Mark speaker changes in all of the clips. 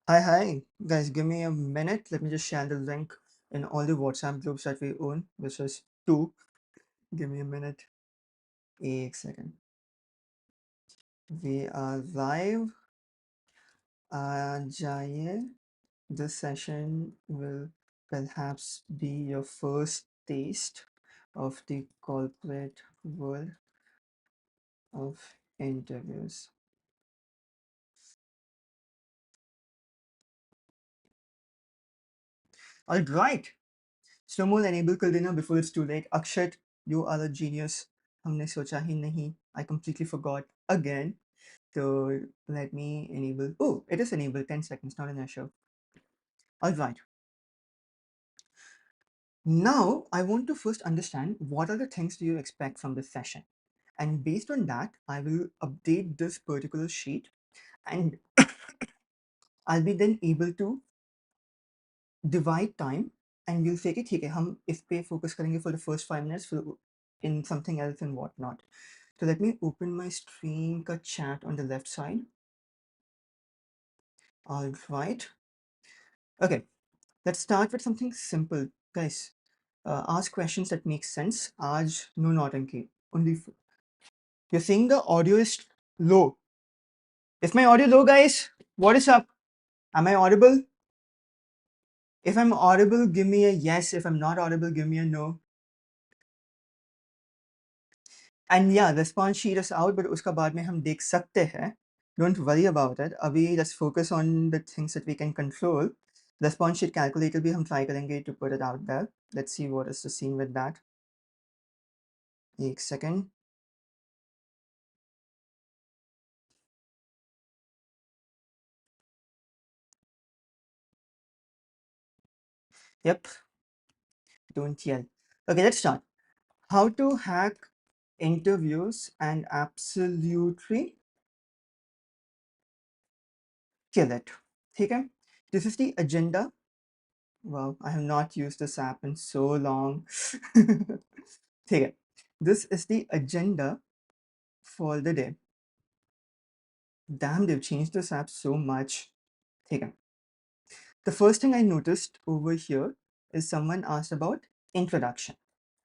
Speaker 1: Hi, guys, give me a minute. Let me just share the link in all the WhatsApp groups that we own, which is two. Give me a minute. A second. We are live. Jaye, this session will perhaps be your first taste of the corporate world of interviews. All right. Snowball enable कर देना before it's too late. Akshat, you are a genius. हमने सोचा ही नहीं. I completely forgot again. So let me enable. Oh, it is enabled. 10 seconds, not an issue. All right. Now I want to first understand what are the things do you expect from this session, and based on that, I will update this particular sheet, and I'll be then able to divide time, and we'll say कि ठीक है हम इस पे focus करेंगे for the first 5 minutes for in something else and whatnot. So let me open my stream ka chat on the left side. All right. Okay, let's start with something simple, guys. Ask questions that make sense. Aaj no nautanki. Only you're saying the audio is low. Is my audio low, guys? What is up? Am I audible? If I'm audible, give me a yes. If I'm not audible, give me a no. And yeah, response sheet is out, but uska baad mein hum dekh sakte hain. Don't worry about it. Abhi let's focus on the things that we can control. Response sheet calculator bhi hum try karenge to put it out there. Let's see what is the scene with that. Ek second. Yep, don't yell. Okay, let's start. How to hack interviews and absolutely kill it. Okay, this is the agenda. Wow, I have not used this app in so long. Okay, this is the agenda for the day. Damn, they've changed this app so much. Okay, the first thing I noticed over here is someone asked about introduction.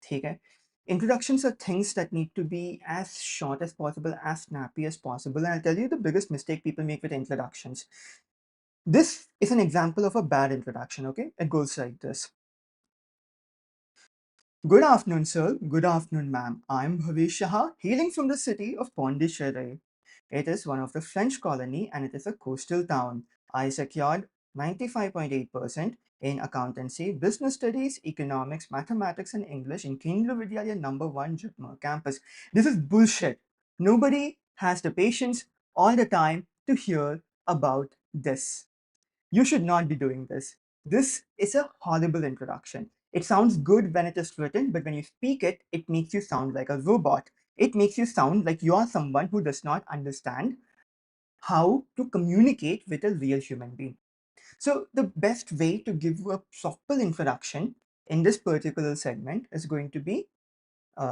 Speaker 1: Okay, introductions are things that need to be as short as possible, as snappy as possible. And I'll tell you the biggest mistake people make with introductions. This is an example of a bad introduction. Okay, it goes like this. Good afternoon, sir. Good afternoon, ma'am. I'm Bhavesh Shah, hailing from the city of Pondicherry. It is one of the French colony and it is a coastal town. I secured 95.8% in accountancy, business studies, economics, mathematics, and English in Kendra Vidyalaya number 1 Jutma campus. This is bullshit. Nobody has the patience all the time to hear about this. You should not be doing this. This is a horrible introduction. It sounds good when it is written, but when you speak it, it makes you sound like a robot. It makes you sound like you are someone who does not understand how to communicate with a real human being. So, the best way to give you a proper introduction in this particular segment is going to be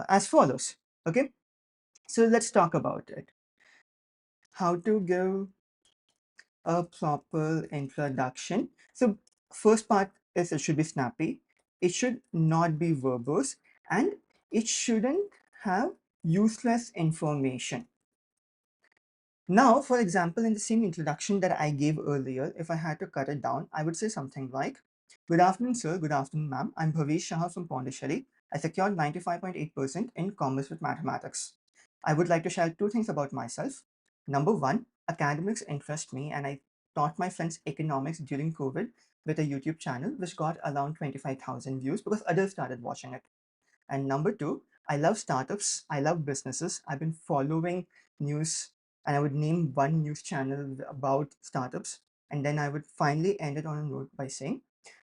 Speaker 1: as follows. Okay, so let's talk about it. How to give a proper introduction. So first part is it should be snappy, it should not be verbose, and it shouldn't have useless information. Now, for example, in the same introduction that I gave earlier, if I had to cut it down, I would say something like, good afternoon, sir. Good afternoon, ma'am. I'm Bhavesh Shah from Pondicherry. I secured 95.8% in commerce with mathematics. I would like to share two things about myself. Number one, academics interest me, and I taught my friends economics during COVID with a YouTube channel, which got around 25,000 views because others started watching it. And number two, I love startups. I love businesses. I've been following news, and I would name one news channel about startups. And then I would finally end it on a note by saying,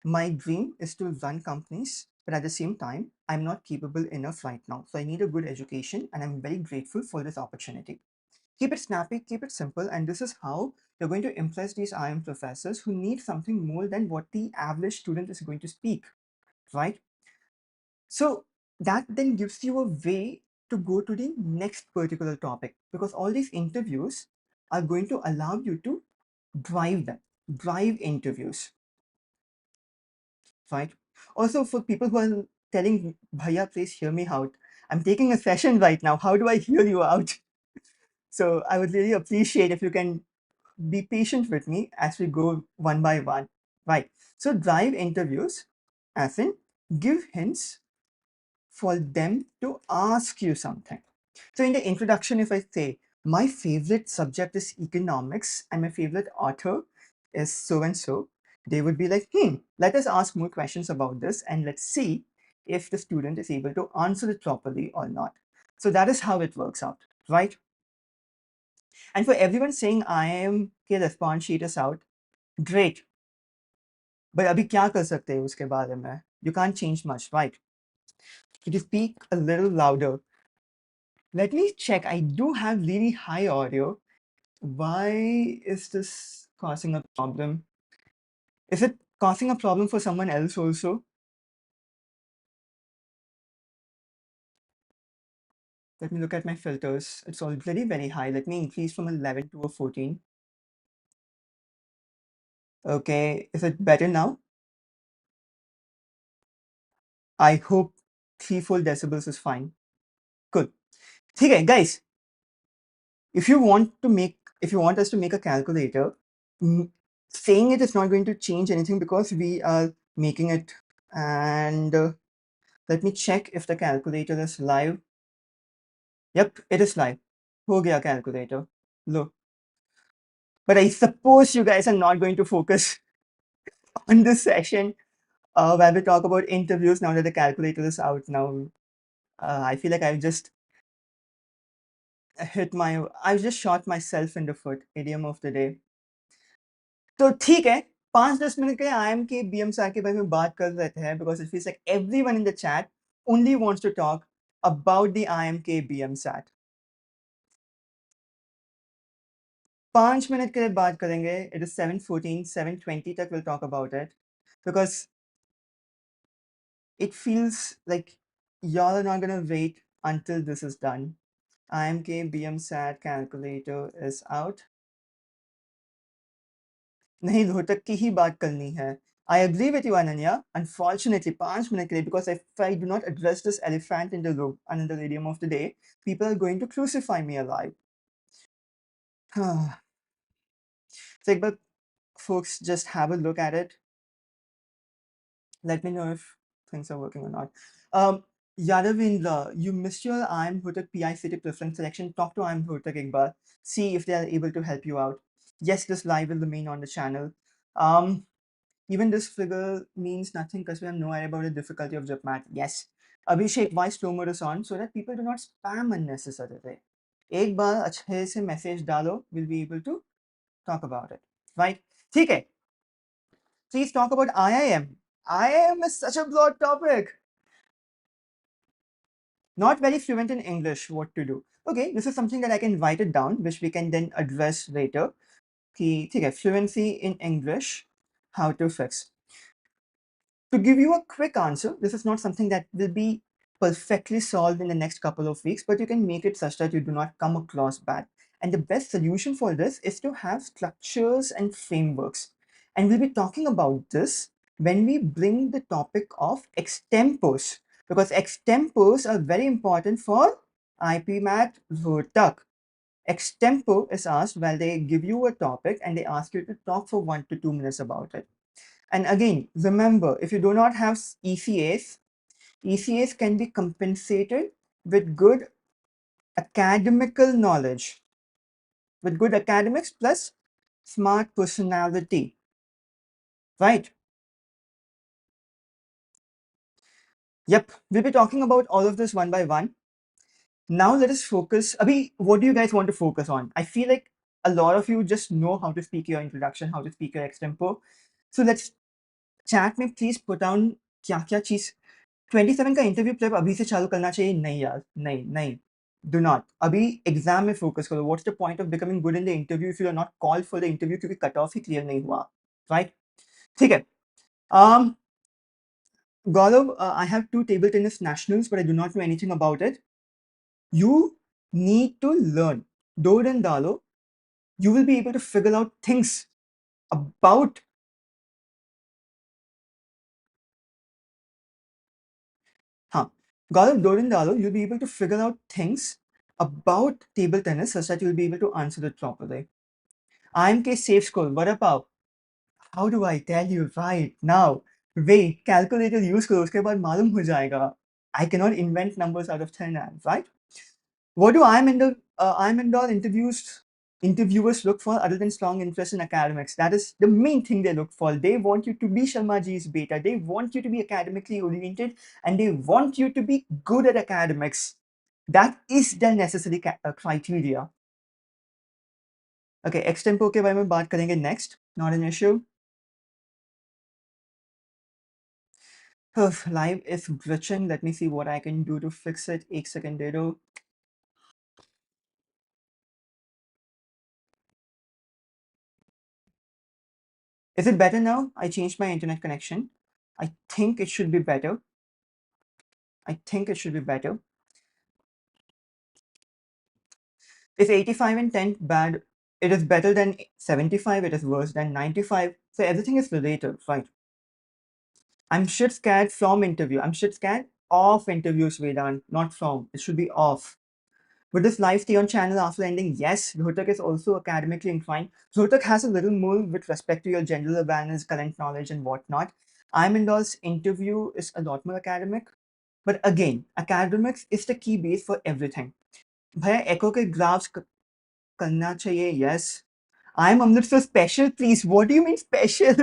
Speaker 1: my dream is to run companies, but at the same time, I'm not capable enough right now. So I need a good education, and I'm very grateful for this opportunity. Keep it snappy, keep it simple, and this is how you're going to impress these IIM professors who need something more than what the average student is going to speak, right? So that then gives you a way to go to the next particular topic because all these interviews are going to allow you to drive them. drive interviews, right? Also, for people who are telling, Bhaiya, please hear me out. I'm taking a session right now. How do I hear you out? So I would really appreciate if you can be patient with me as we go one by one. Right. So drive interviews, as in give hints for them to ask you something. So in the introduction, if I say, my favorite subject is economics and my favorite author is so and so, they would be like, let us ask more questions about this and let's see if the student is able to answer it properly or not. So that is how it works out, right? And for everyone saying IIM के response sheet is out, great. But अभी क्या कर सकते हैं उसके बारे में? You can't change much, right? Could you speak a little louder? Let me check. I do have really high audio. Why is this causing a problem? Is it causing a problem for someone else also? Let me look at my filters. It's already very high. Let me increase from 11 to a 14. Okay, is it better now? I hope 3 full decibels is fine. Good. Okay, guys, if you want us to make a calculator, saying it is not going to change anything because we are making it. And let me check if the calculator is live. Yep, it is live. Ho gaya calculator. Look. But I suppose you guys are not going to focus on this session where we talk about interviews now that the calculator is out now. I feel like I've just shot myself in the foot. Idiom of the day. तो ठीक है 5-10 minute के लिए IIM के BM sir के बारे में बात कर लेते हैं because it feels like everyone in the chat only wants to talk about the IIM के BM SAT. 5 मिनट के लिए बात करेंगे. It is 7:14, 7:20 तक we'll talk about it because it feels like y'all are not gonna wait until this is done. IIM के BM SAT calculator is out. नहीं रोहतक की ही बात करनी है. I agree with you, Ananya. Unfortunately, 5 minutes के लिए, because if I do not address this elephant in the room and in the idiom of the day, people are going to crucify me alive. So एक बार folks just have a look at it. Let me know if things are working or not. Yadavindra, you missed your IIM Bhutak PI city preference selection. Talk to IIM Bhutak एक बार. See if they are able to help you out. Yes, this live will remain on the channel. Even this figure means nothing because we have no idea about the difficulty of JAPMAT. Yes. Abhishek, why slow mode is on? So that people do not spam unnecessarily. एक बार अच्छे से message डालो, we'll be able to talk about it. Right? ठीक है. Please talk about IIM. IIM is such a broad topic. Not very fluent in English, what to do? Okay, this is something that I can write it down, which we can then address later. ठीक है, fluency in English, how to fix. To give you a quick answer, this is not something that will be perfectly solved in the next couple of weeks, but you can make it such that you do not come across bad. And the best solution for this is to have structures and frameworks. And we'll be talking about this when we bring the topic of extempores, because extempores are very important for IPMAT Rohtak. Extempore is asked while they give you a topic and they ask you to talk for 1 to 2 minutes about it. And again, remember, if you do not have ECAs, ECAs can be compensated with good academical knowledge, with good academics plus smart personality, right? Yep, we'll be talking about all of this one by one. Now let us focus. Abhi, what do you guys want to focus on? I feel like a lot of you just know how to speak your introduction, how to speak your extempore. So let's chat में please put down क्या-क्या चीज़ 27 का interview prep अभी से चालू करना चाहिए. नहीं यार, नहीं, do not. अभी एग्जाम में फोकस करो. What's the point of becoming good in the interview if you are not called for the interview क्योंकि कट ऑफ ही क्लियर नहीं हुआ, right? ठीक है. Gaurav, I have 2 table tennis nationals, but I do not know anything about it. You need to learn. Do and dalo. You will be able to figure out things about, huh, Gaurav Dorindalo, you'll be able to figure out things about table tennis such that you'll be able to answer it properly. IMK Safe School, what about? How do I tell you right now? Wait, calculator use करो उसके बाद मालूम हो जाएगा. I cannot invent numbers out of thin air, right? What do I'm and all interviewers look for other than strong interest in academics? That is the main thing they look for. They want you to be Sharma ji's beta. They want you to be academically oriented and they want you to be good at academics. That is the necessary criteria. Okay, extempore के बारे में बात करेंगे next. Not an issue. Live is glitching. Let me see what I can do to fix it. एक second दे दो. Is it better now? I changed my internet connection. I think it should be better. I think it should be better. Is 85 and 10 bad? It is better than 75. It is worse than 95. So everything is relative, right? I'm shit scared from interview. I'm shit scared of interviews, Vedant, not from. It should be off. Would this live stay on channel after ending? Yes, Rohtak is also academically inclined. Rohtak has a little more with respect to your general awareness, current knowledge, and whatnot. I'm Indol's interview is a lot more academic. But again, academics is the key base for everything. भैया echo के graphs करना चाहिए, yes. I'm Amrit so special, please. What do you mean special?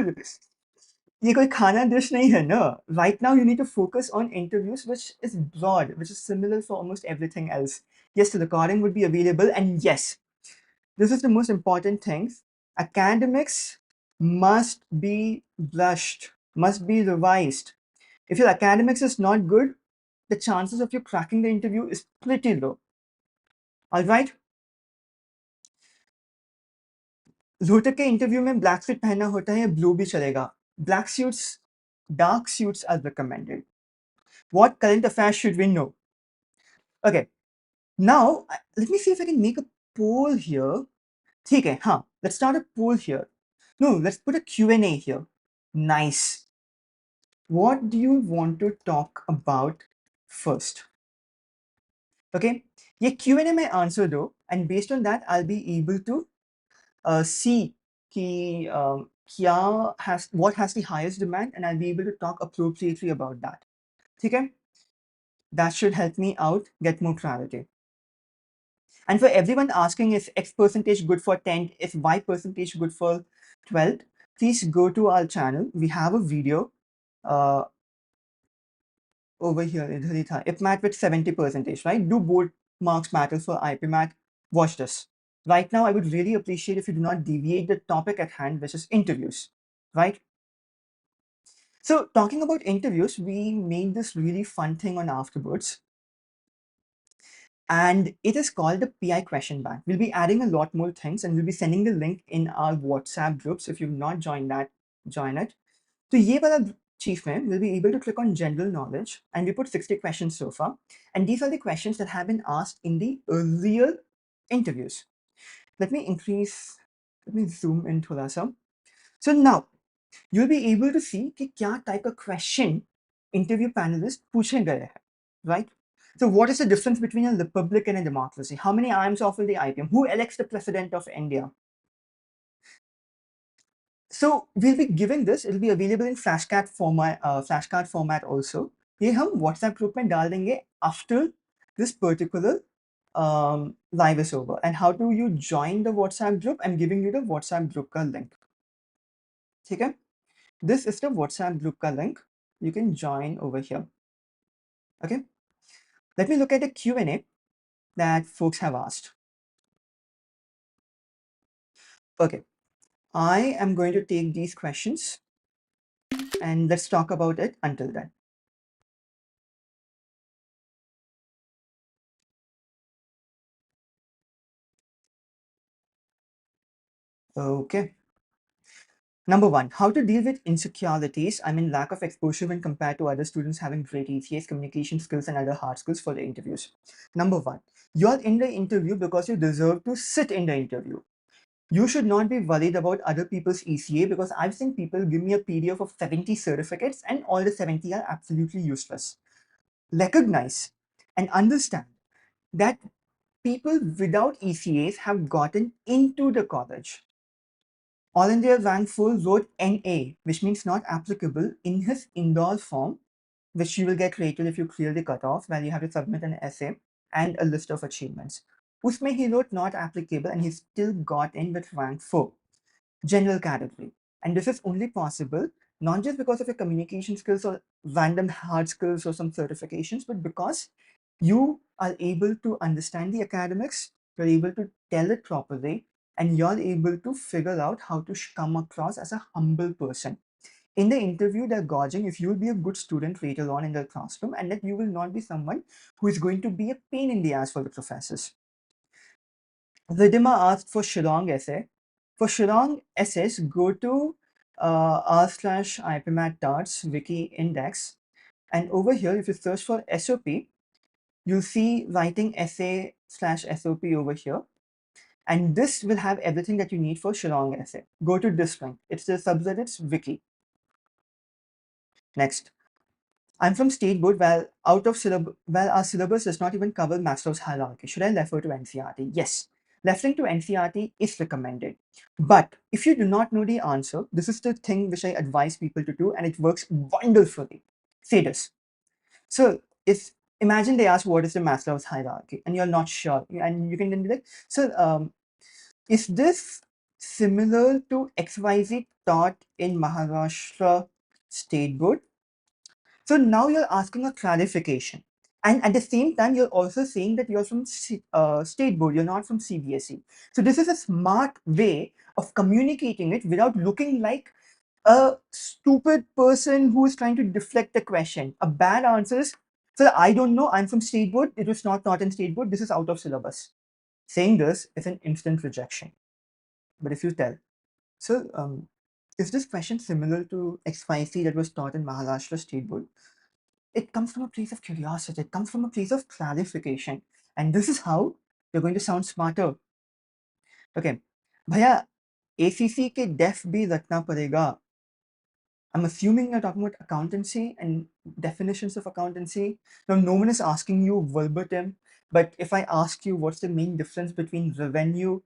Speaker 1: ये कोई खाना dish नहीं है ना. Right now you need to focus on interviews which is broad, which is similar for almost everything else. Yes, the recording would be available, and yes, this is the most important thing. Academics must be brushed, must be revised. If your academics is not good, the chances of you cracking the interview is pretty low. All right? Rohtak के interview में black suit पहनना होता है, blue भी चलेगा. Black suits, dark suits are recommended. What current affairs should we know? Okay, now let me see if I can make a poll here. ठीक है, हाँ, let's start a poll here. No, let's put a Q&A here. Nice. What do you want to talk about first? Okay, ये Q&A में answer दो, and based on that, I'll be able to see कि what has the highest demand, and I'll be able to talk appropriately about that. ठीक है? That should help me out get more clarity. And for everyone asking, is X percentage good for 10th, is Y percentage good for 12th, please go to our channel. We have a video uh, over here. IPMAT with 70 percentage, right? Do board marks matter for IPMAT? Watch this. Right now, I would really appreciate if you do not deviate the topic at hand, which is interviews, right? So talking about interviews, we made this really fun thing on afterwards. And it is called the PI question bank. We'll be adding a lot more things and we'll be sending the link in our WhatsApp groups. If you've not joined that, join it. So ye wala chief mein, we'll be able to click on general knowledge and we put 60 questions so far. And these are the questions that have been asked in the earlier interviews. Let me zoom in thoda sa. So now you'll be able to see कि क्या type of question interview panelists पूछे गए हैं, right? So what is the difference between a republic and a democracy? How many IIMs offer the IPM? Who elects the president of India? So we'll be giving this. It'll be available in flashcard format also. ये हम WhatsApp group में डाल देंगे after this particular live is over. And how do you join the WhatsApp group? I'm giving you the WhatsApp group का link. ठीक है? This is the WhatsApp group ka link. You can join over here. Okay. Let me look at the Q&A that folks have asked. Okay. I am going to take these questions and let's talk about it until then. Okay. Number one, how to deal with insecurities. I mean, lack of exposure when compared to other students having great ECS, communication skills, and other hard skills for the interviews. Number one, you're in the interview because you deserve to sit in the interview. You should not be worried about other people's ECA because I've seen people give me a PDF of 70 certificates and all the 70 are absolutely useless. Recognize and understand that people without ECAs have gotten into the college. All India Rank 4 wrote NA, which means not applicable, in his indoor form, which you will get rated if you clear the cutoff, where you have to submit an essay and a list of achievements. Usme he wrote not applicable and he still got in with rank 4, general category. And this is only possible not just because of your communication skills or random hard skills or some certifications, but because you are able to understand the academics, you're able to tell it properly, and you're able to figure out how to come across as a humble person. In the interview, they're gauging if you'll be a good student later on in the classroom and that you will not be someone who is going to be a pain in the ass for the professors. Ridima asked for Shillong essay. For Shillong essays, go to r/IPMAT Tarts wiki index. And over here, if you search for SOP, you'll see writing essay/SOP over here. And this will have everything that you need for Shillong essay. Go to this link. It's the subreddit's wiki. Next. I'm from state board. Well, our syllabus does not even cover Maslow's hierarchy. Should I refer to NCRT? Yes. Referring to NCRT is recommended. But if you do not know the answer, this is the thing which I advise people to do, and it works wonderfully. Say this. So if imagine they ask what is the Maslow's hierarchy, and you're not sure, and you can then be like, so is this similar to XYZ taught in Maharashtra State Board? So now you're asking a clarification. And at the same time, you're also saying that you're from state board, you're not from CBSE. So this is a smart way of communicating it without looking like a stupid person who is trying to deflect the question. A bad answer is, so I don't know, I'm from state board, it was not taught in state board, this is out of syllabus. Saying this is an instant rejection. But if you tell, so is this question similar to XYZ that was taught in Maharashtra State Board? It comes from a place of curiosity. It comes from a place of clarification. And this is how you're going to sound smarter. Okay. Bhaiya, ACC के def भी रखना पड़ेगा. I'm assuming you're talking about accountancy and definitions of accountancy. Now, no one is asking you verbatim, but if I ask you what's the main difference between revenue,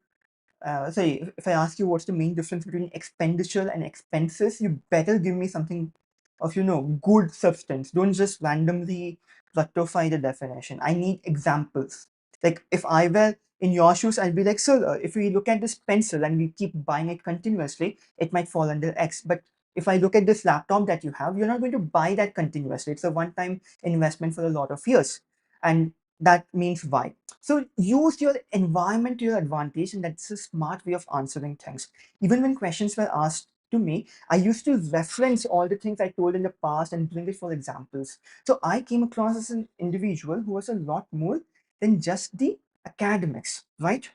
Speaker 1: sorry, if I ask you what's the main difference between expenditure and expenses, you better give me something of, good substance. Don't just randomly rectify the definition. I need examples. Like if I were in your shoes, I'd be like, so if we look at this pencil and we keep buying it continuously, it might fall under X. But if I look at this laptop that you have, you're not going to buy that continuously. It's a one-time investment for a lot of years. And that means Y. So use your environment to your advantage, and that's a smart way of answering things. Even when questions were asked to me, I used to reference all the things I told in the past and bring it for examples. So I came across as an individual who was a lot more than just the academics, right?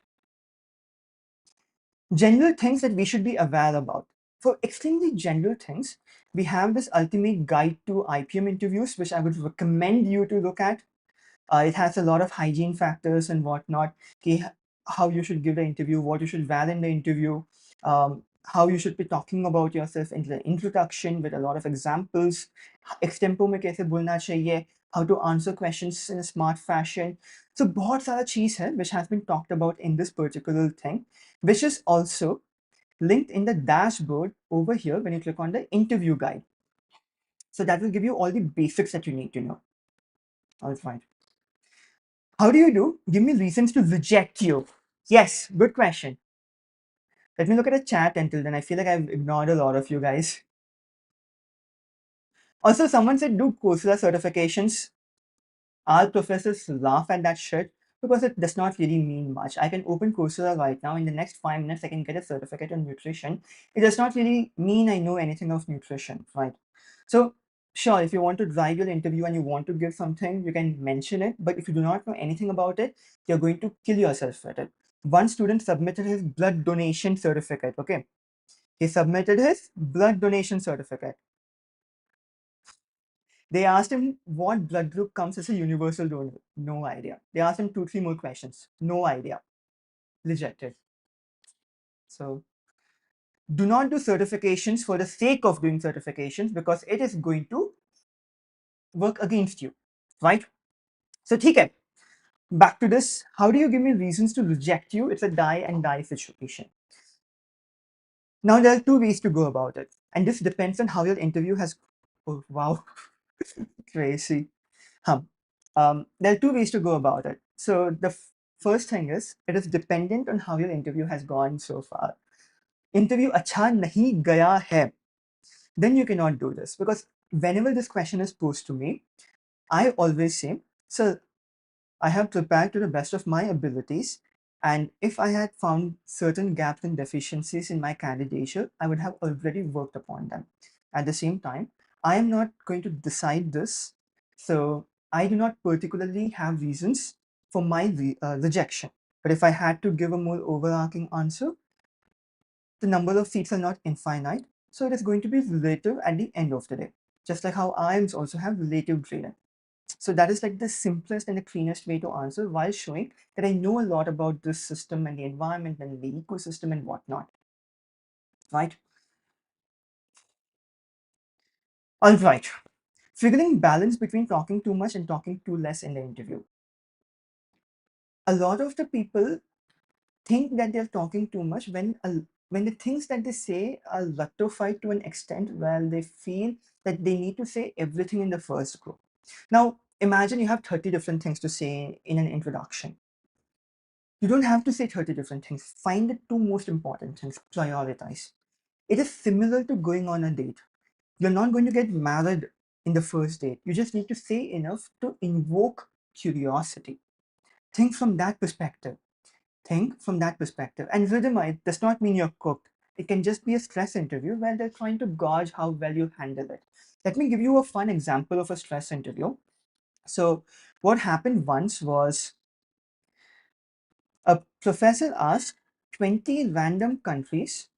Speaker 1: General things that we should be aware about. For extremely general things, we have this ultimate guide to IPM interviews, which I would recommend you to look at. It has a lot of hygiene factors and whatnot. Okay, how you should give the interview, what you should wear in the interview, how you should be talking about yourself in the introduction with a lot of examples. Extempore में कैसे बोलना चाहिए, how to answer questions in a smart fashion. So बहुत सारा चीज़ है which has been talked about in this particular thing, which is also linked in the dashboard over here when you click on the interview guide. So that will give you all the basics that you need to know. All right. How do you do? Give me reasons to reject you. Yes, good question. Let me look at the chat until then. I feel like I've ignored a lot of you guys. Also, someone said, do Coursera certifications. Our professors laugh at that shit because it does not really mean much. I can open Coursera right now. In the next 5 minutes, I can get a certificate on nutrition. It does not really mean I know anything of nutrition, right? So, sure, if you want to drive your interview and you want to give something, you can mention it. But if you do not know anything about it, you're going to kill yourself with it. One student submitted his blood donation certificate. Okay. He submitted his blood donation certificate. They asked him what blood group comes as a universal donor. No idea. They asked him two, three more questions. No idea. Rejected. So do not do certifications for the sake of doing certifications because it is going to work against you, right? So ठीक back to this. How do you give me reasons to reject you? It's a die and die situation. Now there are two ways to go about it, and this depends on how your interview has. Oh wow, crazy. Hum. There are two ways to go about it. So the first thing is it is dependent on how your interview has gone so far. Interview अच्छा नहीं गया है, then you cannot do this because whenever this question is posed to me, I always say, "Sir, I have prepared to the best of my abilities. And if I had found certain gaps and deficiencies in my candidature, I would have already worked upon them. At the same time, I am not going to decide this. So I do not particularly have reasons for my rejection. But if I had to give a more overarching answer, the number of seats are not infinite. So it is going to be relative at the end of the day. Just like how IIMs also have relative grading. So that is like the simplest and the cleanest way to answer while showing that I know a lot about this system and the environment and the ecosystem and whatnot, right? All right. Figuring balance between talking too much and talking too less in the interview. A lot of the people think that they're talking too much when the things that they say are rectified to an extent where they feel that they need to say everything in the first go. Now, imagine you have 30 different things to say in an introduction. You don't have to say 30 different things. Find the two most important things, prioritize. It is similar to going on a date. You're not going to get married in the first date. You just need to say enough to invoke curiosity. Think from that perspective. Think from that perspective. And rhythmite does not mean you're cooked. It can just be a stress interview where they're trying to gauge how well you handle it. Let me give you a fun example of a stress interview. So, what happened once was a professor asked 20 random countries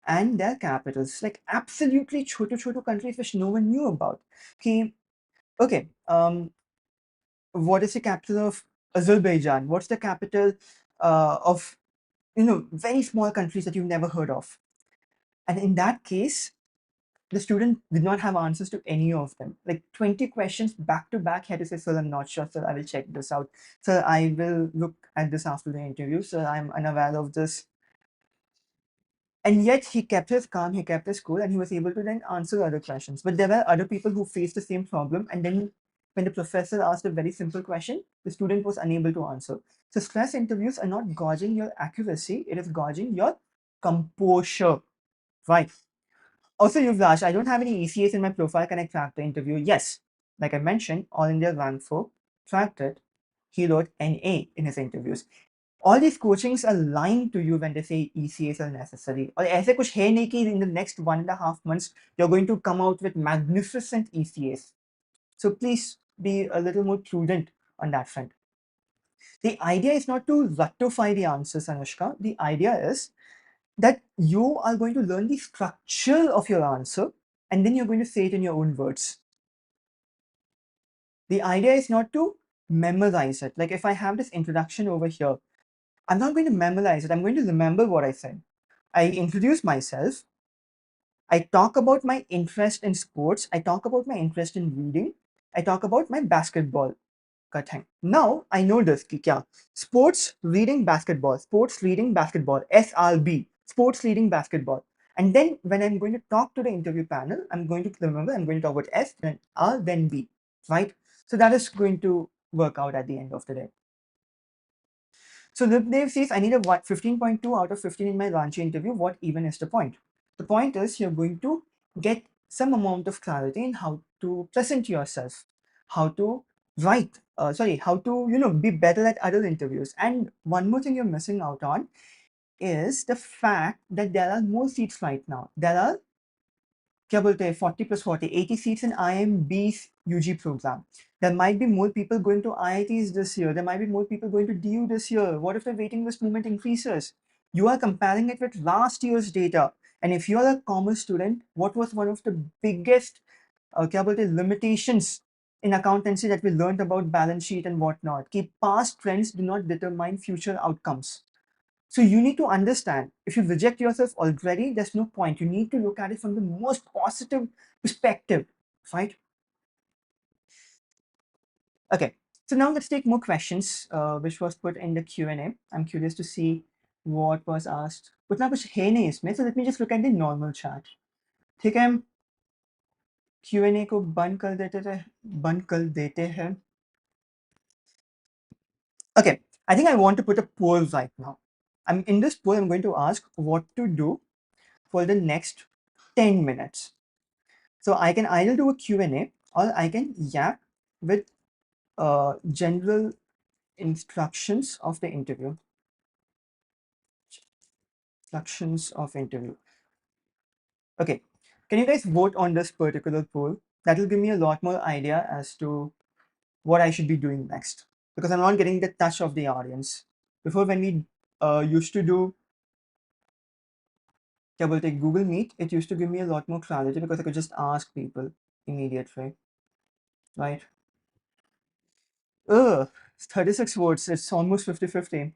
Speaker 1: and their capitals, like absolutely choto countries which no one knew about. Okay, okay. What is the capital of Azerbaijan? What's the capital of very small countries that you've never heard of? And in that case, the student did not have answers to any of them. Like 20 questions back to back, he had to say, "Sir, I'm not sure. Sir, I will check this out. Sir, I will look at this after the interview. Sir, I'm unaware of this." And yet he kept his calm, he kept his cool, and he was able to then answer other questions. But there were other people who faced the same problem. And then when the professor asked a very simple question, the student was unable to answer. So stress interviews are not gauging your accuracy, it is gauging your composure. Right. Also, Yuvrash, I don't have any ECAs in my profile. Can I track the interview? Yes. Like I mentioned, All India Rank 4 tracked it. He wrote NA in his interviews. All these coachings are lying to you when they say ECAs are necessary. Or ऐसे कुछ है नहीं कि in the next 1.5 months you're going to come out with magnificent ECAs. So please be a little more prudent on that front. The idea is not to rectify the answers, Anushka. The idea is that you are going to learn the structure of your answer and then you're going to say it in your own words. The idea is not to memorize it. Like if I have this introduction over here, I'm not going to memorize it. I'm going to remember what I said. I introduce myself. I talk about my interest in sports. I talk about my interest in reading. I talk about my basketball का thing. Now I know this कि क्या sports, reading, basketball, sports, reading, basketball, SRB, sports, reading, basketball. And then when I'm going to talk to the interview panel, I'm going to remember I'm going to talk about S, then R, then B, right? So that is going to work out at the end of the day. So Lipdev says, I need a what 15.2 out of 15 in my Ranchi interview. What even is the point? The point is you're going to get some amount of clarity in how to present yourself, how to write, how to, be better at other interviews. And one more thing you're missing out on is the fact that there are more seats right now. There are क्या बोलते हैं 40 plus 40, 80 seats in IMB's UG program. There might be more people going to IITs this year. There might be more people going to DU this year. What if the waiting list movement increases? You are comparing it with last year's data. And if you're a commerce student, what was one of the biggest क्या बोलते हैं, limitations in accountancy that we learned about balance sheet and whatnot? Ki past trends do not determine future outcomes. So you need to understand, if you reject yourself already, there's no point. You need to look at it from the most positive perspective, right? Okay, so now let's take more questions, which was put in the Q&A. I'm curious to see what was asked. उतना कुछ है नहीं इसमें, so let me just look at the normal chat. ठीक है, Q&A को बंद कर देते हैं. Okay, I think I want to put a poll right now. In this poll, I'm going to ask what to do for the next 10 minutes. So I can either do a Q&A or I can yap with general instructions of the interview. Instructions of interview. Okay, can you guys vote on this particular poll? That will give me a lot more idea as to what I should be doing next, because I'm not getting the touch of the audience. Before, when we used to do Google Meet, it used to give me a lot more clarity because I could just ask people immediately, right? Ugh, it's 36 votes. It's almost 50-50.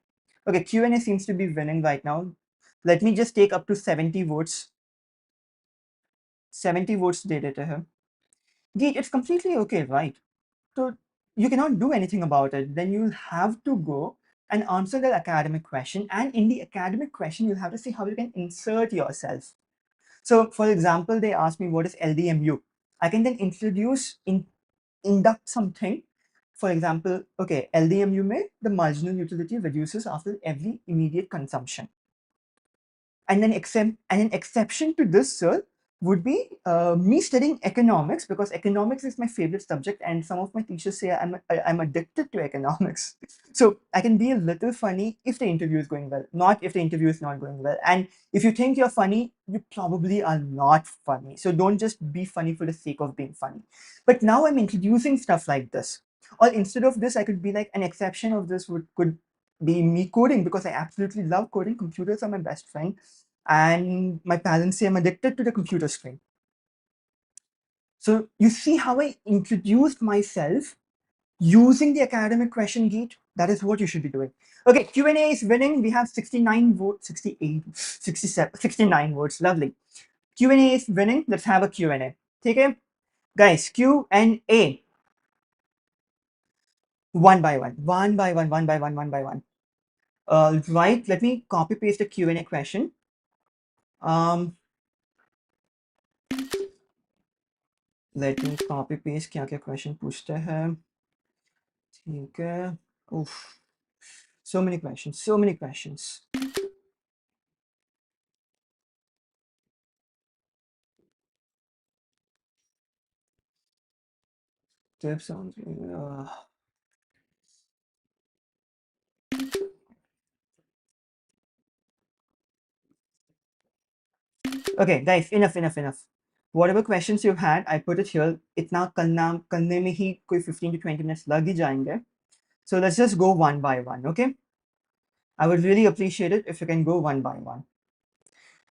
Speaker 1: Okay, Q&A seems to be winning right now. Let me just take up to 70 votes. 70 votes did it to him. Geet, it's completely okay, right? So you cannot do anything about it. Then you'll have to go and answer the academic question. And in the academic question, you'll have to see how you can insert yourself. So for example, they asked me, what is LDMU? I can then induct something. For example, okay, LDMU may the marginal utility reduces after every immediate consumption. And an exception to this, sir, would be me studying economics, because economics is my favorite subject, and some of my teachers say I'm addicted to economics. So I can be a little funny if the interview is going well, not if the interview is not going well. And if you think you're funny, you probably are not funny. So don't just be funny for the sake of being funny. But now I'm introducing stuff like this. Or instead of this, I could be like, an exception of this could be me coding, because I absolutely love coding. Computers are my best friend. And my parents say I'm addicted to the computer screen. So you see how I introduced myself using the academic question gate? That is what you should be doing. Okay, Q&A is winning. We have 69 votes, 68, 67, 69 votes. Lovely. Q&A is winning. Let's have a Q&A. Okay, guys, Q&A. One by one, one by one, one by one, one by one. Right, let me copy paste the Q&A question. Let me copy paste क्या क्या question पूछते हैं. ठीक है. Oof. So many questions, so many questions. Tips on okay, guys, enough. Whatever questions you've had, I put it here. इतना करने में ही कोई 15 to 20 minutes लग ही जाएंगे. So let's just go one by one, okay? I would really appreciate it if you can go one by one.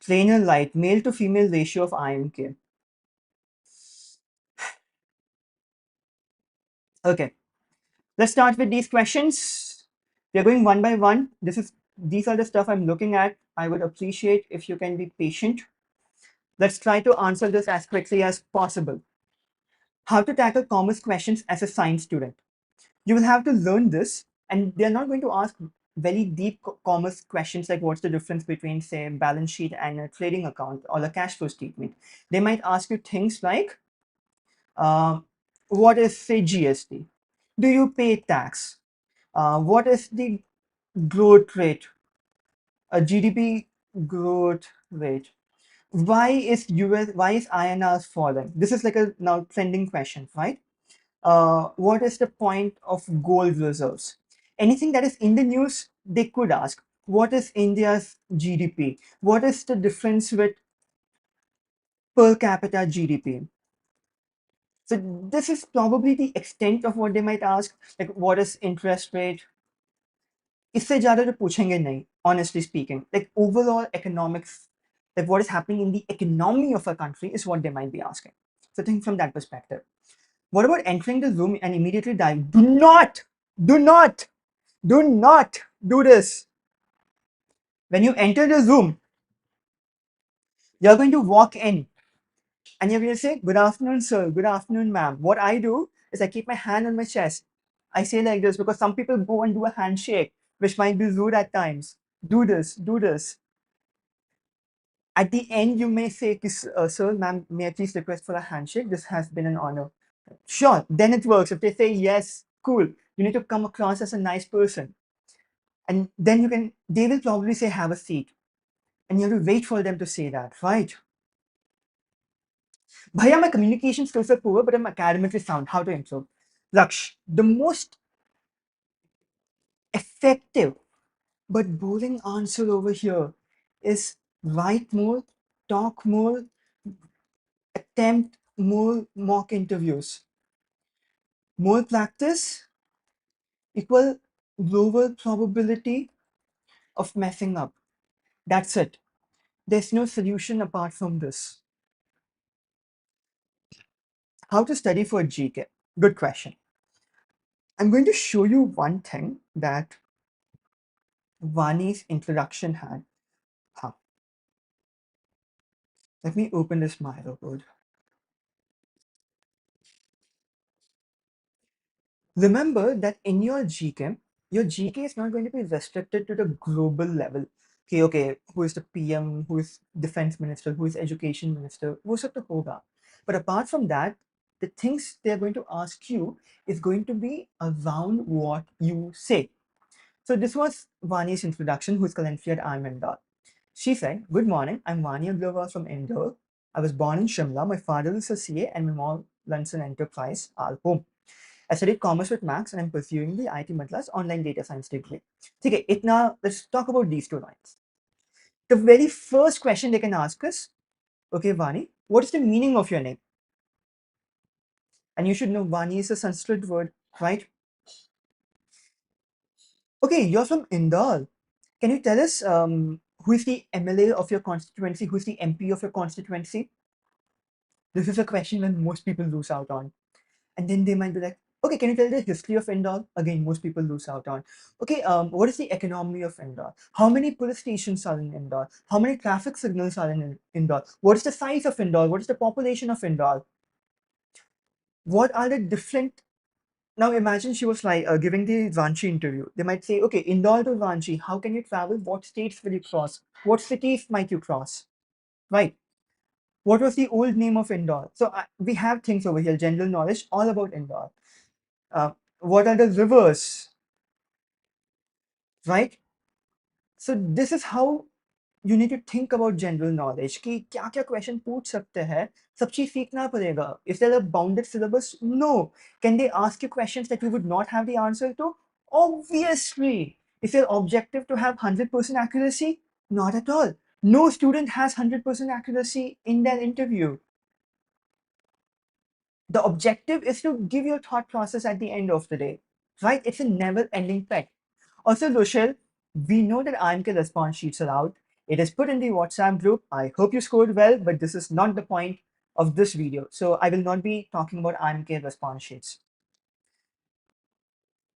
Speaker 1: Trainer light, male to female ratio of IMK. Okay, let's start with these questions. We're going one by one. These are the stuff I'm looking at. I would appreciate if you can be patient. Let's try to answer this as quickly as possible. How to tackle commerce questions as a science student. You will have to learn this, and they're not going to ask very deep commerce questions like what's the difference between, say, a balance sheet and a trading account or a cash flow statement. They might ask you things like, what is, say, GST? Do you pay tax? What is the growth rate? A GDP growth rate. Why is INR falling? This is like a now trending question, right? What is the point of gold reserves? Anything that is in the news, they could ask. What is India's GDP? What is the difference with per capita GDP? So this is probably the extent of what they might ask. Like, what is interest rate? इससे ज़्यादा तो पूछेंगे नहीं, honestly speaking. Like, overall economics, like what is happening in the economy of a country is what they might be asking. So think from that perspective. What about entering the room and immediately diving? Do not do this. When you enter the room, you're going to walk in and you're going to say, "Good afternoon, sir. Good afternoon, ma'am." What I do is I keep my hand on my chest. I say like this because some people go and do a handshake, which might be rude at times. Do this, do this. At the end, you may say, "Sir, ma'am, may I please request for a handshake? This has been an honor." Sure, then it works. If they say yes, cool. You need to come across as a nice person. And then they will probably say, "Have a seat." And you have to wait for them to say that, right? Bhaiya, my communication skills are poor, but I'm academically sound. How to improve? Laksh, the most effective but boring answer over here is write more, talk more, attempt more mock interviews. More practice equal lower probability of messing up. That's it. There's no solution apart from this. How to study for GK? Good question. I'm going to show you one thing that Vani's introduction had. Huh. Let me open this Milo code. Remember that in your GK is not going to be restricted to the global level. Okay, who is the PM, who is defense minister, who is education minister, वो सब तो होगा. But apart from that, the things they're going to ask you is going to be around what you say. So this was Vani's introduction, who is currently at IIM. She said, "Good morning, I'm Vani Agarwal from Indore. I was born in Shimla. My father is a CA and my mom runs an enterprise, our home. I studied commerce with Max and I'm pursuing the IIT online data science degree." Okay, let's talk about these two lines. The very first question they can ask is, "Okay, Vani, what is the meaning of your name?" And you should know Vani is a Sanskrit word, right? "Okay, you're from Indore. Can you tell us who is the MLA of your constituency? Who is the MP of your constituency?" This is a question that most people lose out on. And then they might be like, "Okay, can you tell the history of Indore?" Again, most people lose out on. "Okay, what is the economy of Indore? How many police stations are in Indore? How many traffic signals are in Indore? What is the size of Indore? What is the population of Indore? What are the different..." Now imagine she was like giving the Ranchi interview. They might say, "Okay, Indore to Ranchi, how can you travel? What states will you cross? What cities might you cross?" Right? What was the old name of Indore? So we have things over here, general knowledge, all about Indore. What are the rivers, right? So this is how you need to think about general knowledge कि क्या क्या question पूछ सकते हैं, सब चीज सीखना पड़ेगा. Is there a bounded syllabus? No. Can they ask you questions that you would not have the answer to? Obviously. Is your objective to have 100% accuracy? Not at all. No student has 100% accuracy in their interview. The objective is to give your thought process at the end of the day, right? It's a never ending thing. Also, Lushel, we know that IMK response sheets are out. It is put in the WhatsApp group. I hope you scored well, but this is not the point of this video. So I will not be talking about IMK response sheets.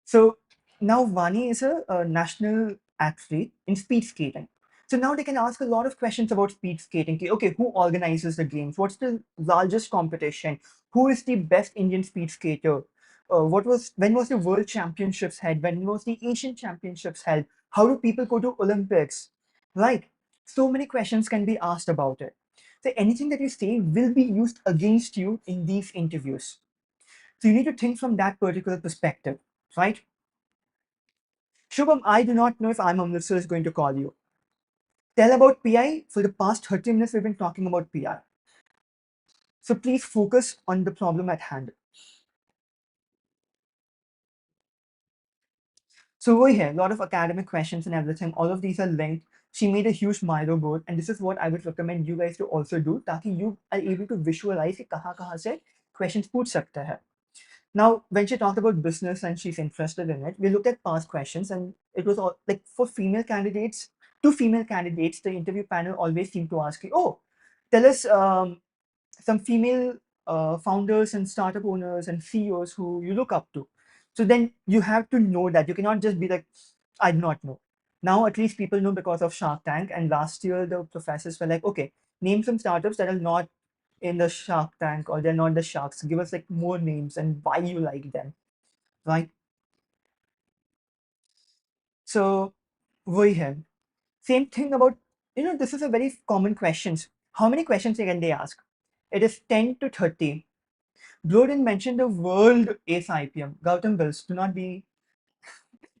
Speaker 1: So now Vani is a national athlete in speed skating. So now they can ask a lot of questions about speed skating. Okay, who organizes the games? What's the largest competition? Who is the best Indian speed skater? When was the World Championships held? When was the Asian Championships held? How do people go to Olympics? Right? So many questions can be asked about it. So anything that you say will be used against you in these interviews. So you need to think from that particular perspective, right? Shubham, I do not know if I'm Amritsar is going to call you. Tell about PI. For the past 30 minutes, we've been talking about PI. So please focus on the problem at hand. So over here, a lot of academic questions and everything. All of these are linked. She made a huge Miro board, and this is what I would recommend you guys to also do, ताकि you are able to visualize कि कहाँ से questions पूछ सकते हैं. Now, when she talked about business and she's interested in it, we looked at past questions, and it was all like for female candidates, two female candidates, the interview panel always seemed to ask you, "Oh, tell us some female founders and startup owners and CEOs who you look up to." So then you have to know that you cannot just be like, "I do not know." Now at least people know because of Shark Tank. And last year the professors were like, okay, name some startups that are not in the Shark Tank or they're not the sharks. Give us like more names and why you like them, right? So we have same thing about, this is a very common questions. How many questions can they ask? It is 10 to 30. Bro didn't mention the world ace IPM. Gautam Bills, do not be,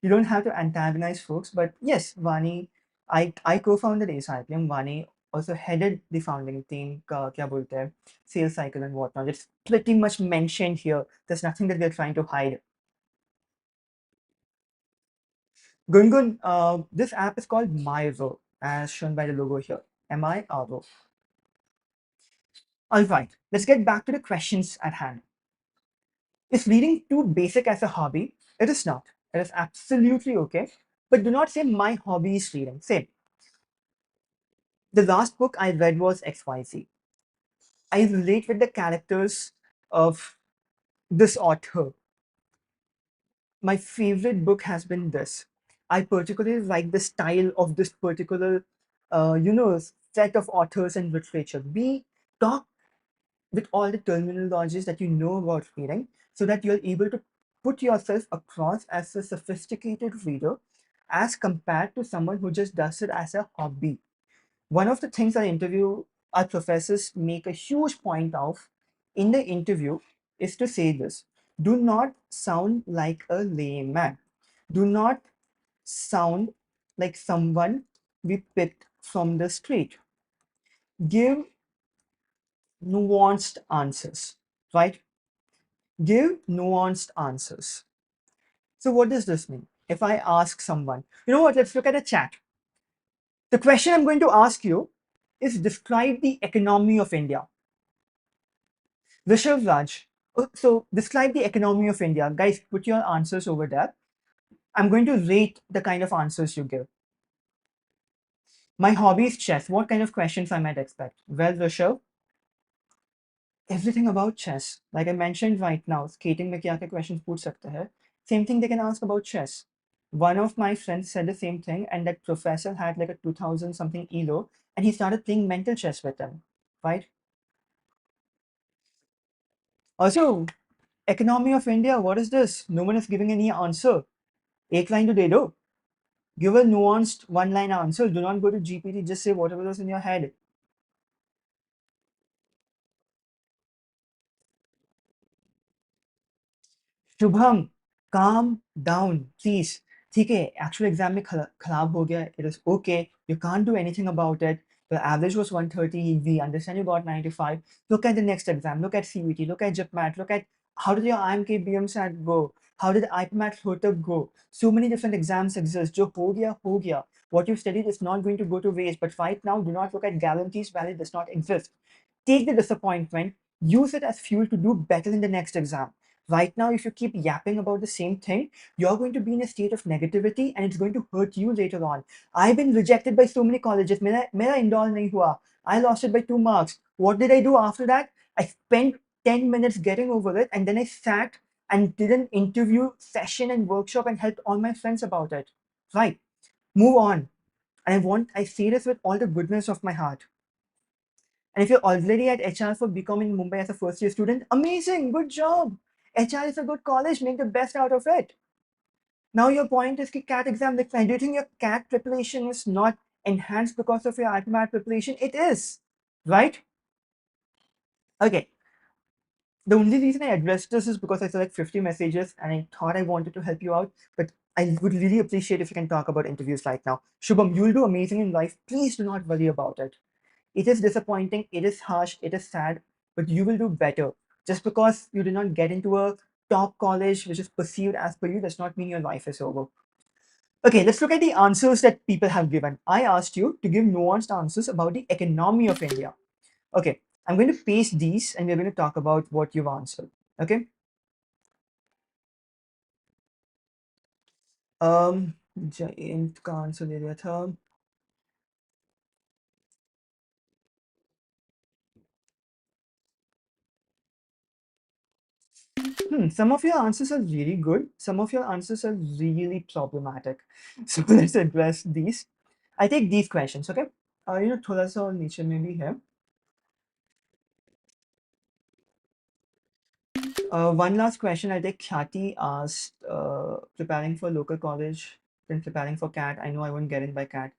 Speaker 1: you don't have to antagonize folks, but yes, Vani, I co-founded ace IPM. Vani also headed the founding team, kya bolte hai, sales cycle and whatnot. It's pretty much mentioned here. There's nothing that we're trying to hide. Gungun, this app is called MyRo, as shown by the logo here. MIRO. All right, let's get back to the questions at hand. Is reading too basic as a hobby? It is not. It is absolutely okay. But do not say my hobby is reading. Say, the last book I read was XYZ. I relate with the characters of this author. My favorite book has been this. I particularly like the style of this particular, set of authors and literature. We talk with all the terminologies that you know about reading so that you're able to put yourself across as a sophisticated reader as compared to someone who just does it as a hobby. One of the things our professors make a huge point of in the interview is to say this: do not sound like a layman. Do not sound like someone we picked from the street. Give nuanced answers, right? Give nuanced answers. So, what does this mean? If I ask someone, you know what, let's look at a chat. The question I'm going to ask you is describe the economy of India. Rishabh Raj. So, describe the economy of India. Guys, put your answers over there. I'm going to rate the kind of answers you give. My hobby is chess. What kind of questions I might expect? Well, Rishabh, everything about chess. Like I mentioned right now, skating में क्या क्या questions पूछ सकते हैं. Same thing they can ask about chess. One of my friends said the same thing, and that professor had like a 2000 something ELO, and he started playing mental chess with them, right? Also, economy of India, what is this? No one is giving any answer. Ek line to do. Give a nuanced one-line answer. Do not go to GPT, just say whatever is in your head. Shubham, calm down please. ठीक है, actual exam में खराब हो गया. It is okay. You can't do anything about it. The average was 130. We understand you got 95. Look at the next exam. Look at CVT. Look at JIPMAT. Look at how did your IMK BMSAT go? How did IPMAT HOTUP go? So many different exams exist. जो हो गया हो गया. What you studied is not going to go to waste. But right now, do not look at guarantees value does not exist. Take the disappointment. Use it as fuel to do better in the next exam. Right now, if you keep yapping about the same thing, you're going to be in a state of negativity and it's going to hurt you later on. I've been rejected by so many colleges. मेरा indoor नहीं हुआ. I lost it by 2 marks. What did I do after that? I spent 10 minutes getting over it and then I sat and did an interview session and workshop and helped all my friends about it. Right. Move on. And I say this with all the goodness of my heart. And if you're already at HR for becoming in Mumbai as a first year student, amazing, good job. HR is a good college, make the best out of it. Now your point is that CAT exam, do you think your CAT preparation is not enhanced because of your IPMAT preparation? It is, right? Okay. The only reason I addressed this is because I saw like 50 messages and I thought I wanted to help you out, but I would really appreciate if you can talk about interviews right now. Shubham, you'll do amazing in life. Please do not worry about it. It is disappointing, it is harsh, it is sad, but you will do better. Just because you did not get into a top college which is perceived as per you does not mean your life is over. Okay, let's look at the answers that people have given. I asked you to give nuanced answers about the economy of India. Okay, I'm going to paste these and we're going to talk about what you've answered. Okay. Jayant का answer दे दिया था. Some of your answers are really good. Some of your answers are really problematic. So let's address these. I take these questions, okay? थोड़ा सा और नीचे में भी है. One last question I think Khyati asked, preparing for local college, then preparing for CAT. I know I won't get in by CAT.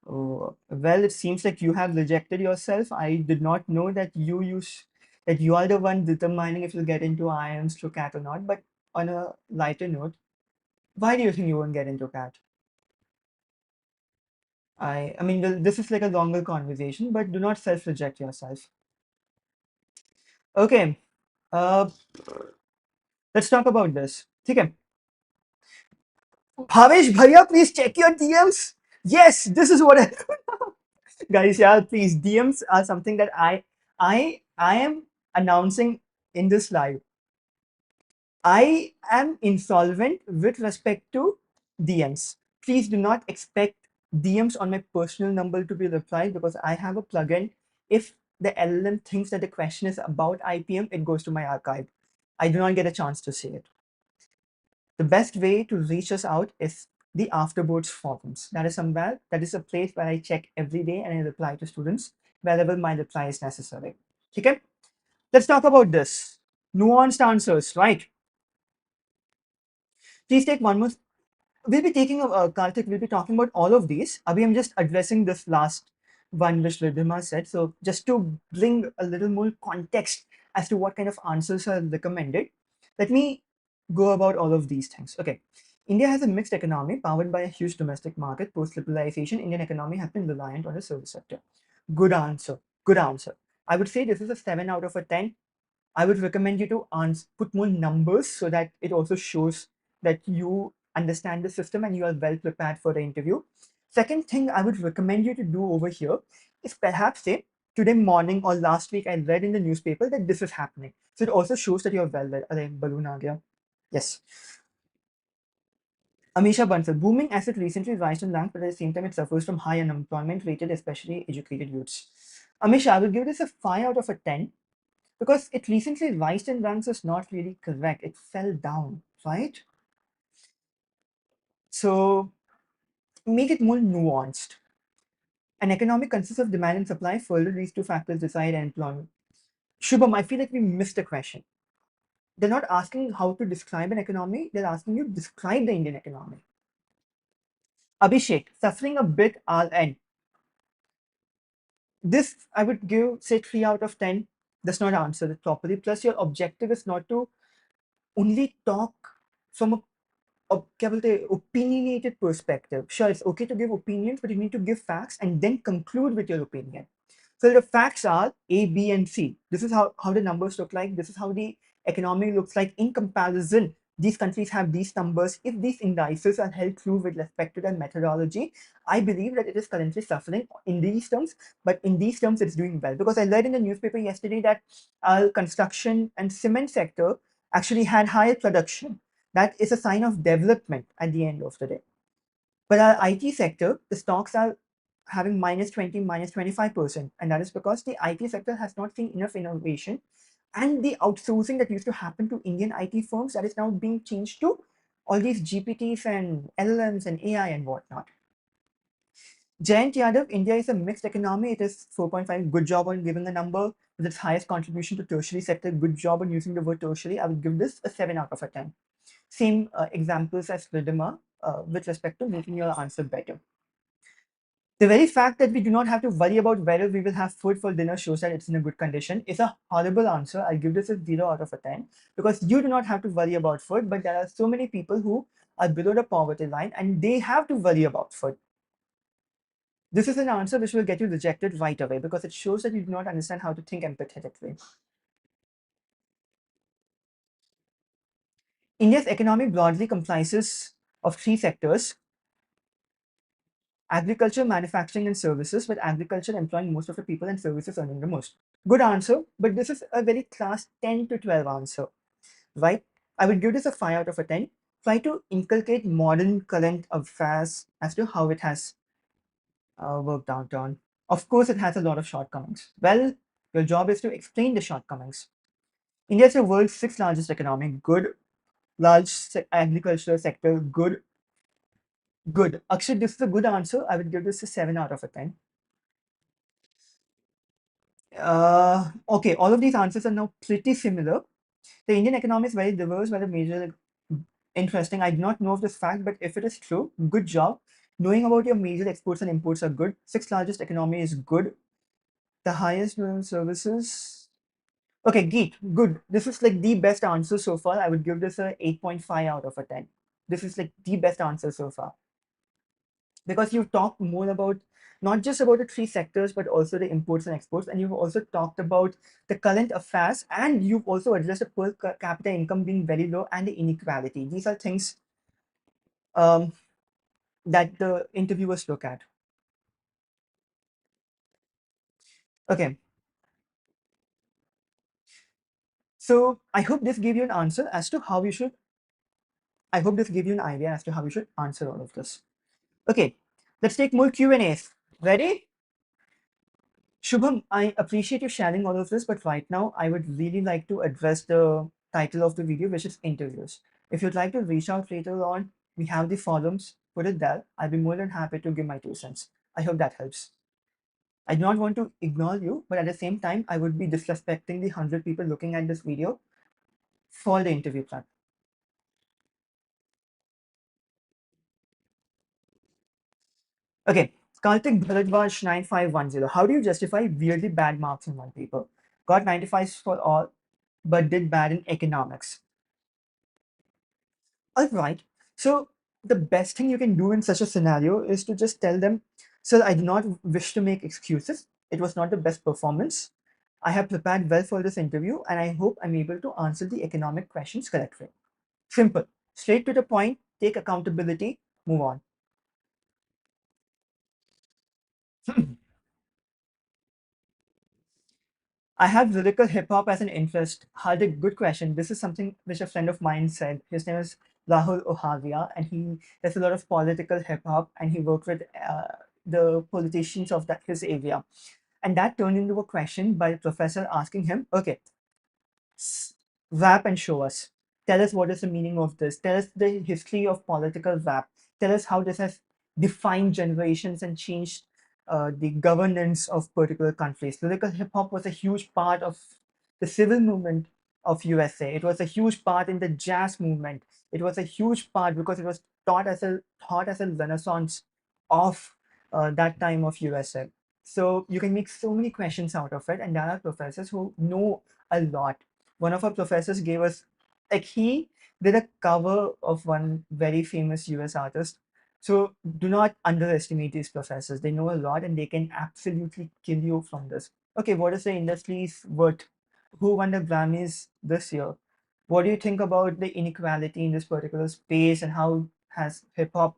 Speaker 1: Well, it seems like you have rejected yourself. I did not know that that you are the one determining if you'll get into IIMs through CAT or not. But on a lighter note, why do you think you won't get into CAT? I mean, well, this is like a longer conversation, but do not self-reject yourself. Okay, uh, let's talk about this. Okay. Bhavesh Bhaiya, please check your DMs. Yes, this is what I guys, yeah, please. DMs are something that I am announcing in this live. I am insolvent with respect to DMs. Please do not expect DMs on my personal number to be replied because I have a plugin. If the LLM thinks that the question is about IPM, it goes to my archive. I do not get a chance to see it. The best way to reach us out is the afterboards forums. That is somewhere, that is a place where I check every day and I reply to students wherever my reply is necessary. Okay, let's talk about this. Nuanced answers, right? Please take one more. We'll be taking Karthik, we'll be talking about all of these. Abhi, I'm just addressing this last one which Ridhima said. So just to bring a little more context as to what kind of answers are recommended, let me go about all of these things. Okay. India has a mixed economy powered by a huge domestic market. Post-liberalization, Indian economy has been reliant on the service sector. Good answer. Good answer. I would say this is a 7 out of a 10. I would recommend you to put more numbers so that it also shows that you understand the system and you are well prepared for the interview. Second thing I would recommend you to do over here is perhaps say today morning or last week I read in the newspaper that this is happening. So it also shows that you're well read. Arey, balloon aa gaya. Yes. Amisha Bansal, booming asset recently rised in rank, but at the same time it suffers from high unemployment rated, especially educated youths. Amisha, I will give this a 5 out of a 10 because it recently rised in ranks is not really correct. It fell down, right? So make it more nuanced. An economic consists of demand and supply. Further, these two factors decide employment. Shubham, I feel like we missed a question. They're not asking how to describe an economy. They're asking you to describe the Indian economy. Abhishek, suffering a bit, I'll end. This I would give say 3 out of 10. Does not answer it properly. Plus, your objective is not to only talk from a क्या बोलते हैं, opinionated perspective. Sure, it's okay to give opinions, but you need to give facts and then conclude with your opinion. So the facts are A, B, and C. This is how the numbers look like. This is how the economy looks like in comparison. These countries have these numbers. If these indices are held true with respect to their methodology, I believe that it is currently suffering in these terms, but in these terms, it's doing well. Because I read in the newspaper yesterday that our construction and cement sector actually had higher production. That is a sign of development at the end of the day. But our IT sector, the stocks are having minus 20, minus 25%. And that is because the IT sector has not seen enough innovation. And the outsourcing that used to happen to Indian IT firms that is now being changed to all these GPTs and LLMs and AI and whatnot. Jayant Yadav, India is a mixed economy. It is 4.5. Good job on giving a number with its highest contribution to tertiary sector. Good job on using the word tertiary. I would give this a 7 out of a 10. Same examples as Ridhima with respect to making your answer better. The very fact that we do not have to worry about whether we will have food for dinner shows that it's in a good condition is a horrible answer. I'll give this a 0 out of a 10 because you do not have to worry about food, but there are so many people who are below the poverty line and they have to worry about food. This is an answer which will get you rejected right away because it shows that you do not understand how to think empathetically. India's economy broadly comprises of three sectors: agriculture, manufacturing, and services, with agriculture employing most of the people and services earning the most. Good answer, but this is a very class 10 to 12 answer, right? I would give this a 5 out of a 10. Try to inculcate modern current affairs as to how it has worked out on. Of course, it has a lot of shortcomings. Well, your job is to explain the shortcomings. India is the world's sixth largest economy. Good. Large agricultural sector. Good. Good. Actually, this is a good answer. I would give this a 7 out of a 10. Okay, all of these answers are now pretty similar. The Indian economy is very diverse, very major, interesting. I do not know of this fact, but if it is true, good job. Knowing about your major exports and imports are good. Sixth largest economy is good. The highest minimum services. Okay, Geet, good. This is like the best answer so far. I would give this a 8.5 out of a 10. This is like the best answer so far because you've talked more about not just about the three sectors, but also the imports and exports. And you've also talked about the current affairs, and you've also addressed the capita income being very low and the inequality. These are things um, that the interviewers look at. Okay, so I hope this gave you an answer as to how you should, I hope this gave you an idea as to how you should answer all of this. Okay, let's take more Q&As. Ready? Shubham, I appreciate you sharing all of this, but right now I would really like to address the title of the video, which is interviews. If you'd like to reach out later on, we have the forums, put it there. I'll be more than happy to give my 2 cents. I hope that helps. I do not want to ignore you, but at the same time, I would be disrespecting the 100 people looking at this video for the interview plan. Okay, Kartik Bharadwaj 9510. How do you justify weirdly bad marks in one paper? Got 95s for all, but did bad in economics. All right. So the best thing you can do in such a scenario is to just tell them, "Sir, I do not wish to make excuses. It was not the best performance. I have prepared well for this interview, and I hope I'm able to answer the economic questions correctly." Simple, straight to the point, take accountability, move on. I have lyrical hip hop as an interest. Hardik, good question. This is something which a friend of mine said. His name is Rahul Ohavia, and he does a lot of political hip hop, and he worked with the politicians of his area. And that turned into a question by a professor asking him, okay, rap and show us. Tell us what is the meaning of this. Tell us the history of political rap. Tell us how this has defined generations and changed the governance of particular countries. Lyrical hip hop was a huge part of the civil movement of USA. It was a huge part in the jazz movement. It was a huge part because it was taught as a renaissance of that time of USA. So you can make so many questions out of it, and there are professors who know a lot. One of our professors gave us, like, he did a cover of one very famous US artist. So do not underestimate these professors. They know a lot and they can absolutely kill you from this. Okay, what is the industry's worth? Who won the Grammys this year? What do you think about the inequality in this particular space, and how has hip hop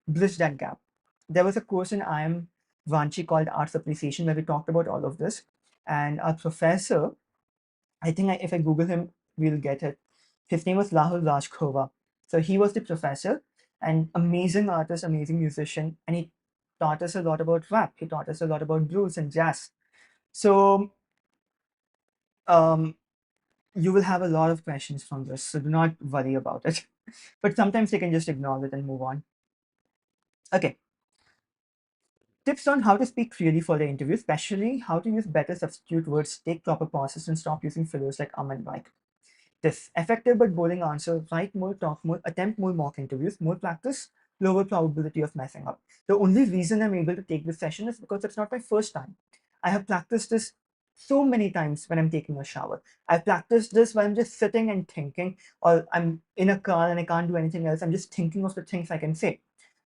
Speaker 1: bridged that gap? There was a course in IIM Vanchi called Arts Appreciation where we talked about all of this. And our professor, I think if I Google him, we'll get it. His name was Rahul Rajkhova. So he was the professor, and amazing artist, amazing musician, and he taught us a lot about rap. He taught us a lot about blues and jazz. So um, you will have a lot of questions from this. So do not worry about it. But sometimes you can just ignore it and move on. Okay. Tips on how to speak clearly for the interview, especially how to use better substitute words, take proper pauses, and stop using fillers like and like. This effective but boring answer, write more, talk more, attempt more mock interviews, more practice, lower probability of messing up. The only reason I'm able to take this session is because it's not my first time. I have practiced this so many times when I'm taking a shower. I've practiced this when I'm just sitting and thinking, or I'm in a car and I can't do anything else. I'm just thinking of the things I can say.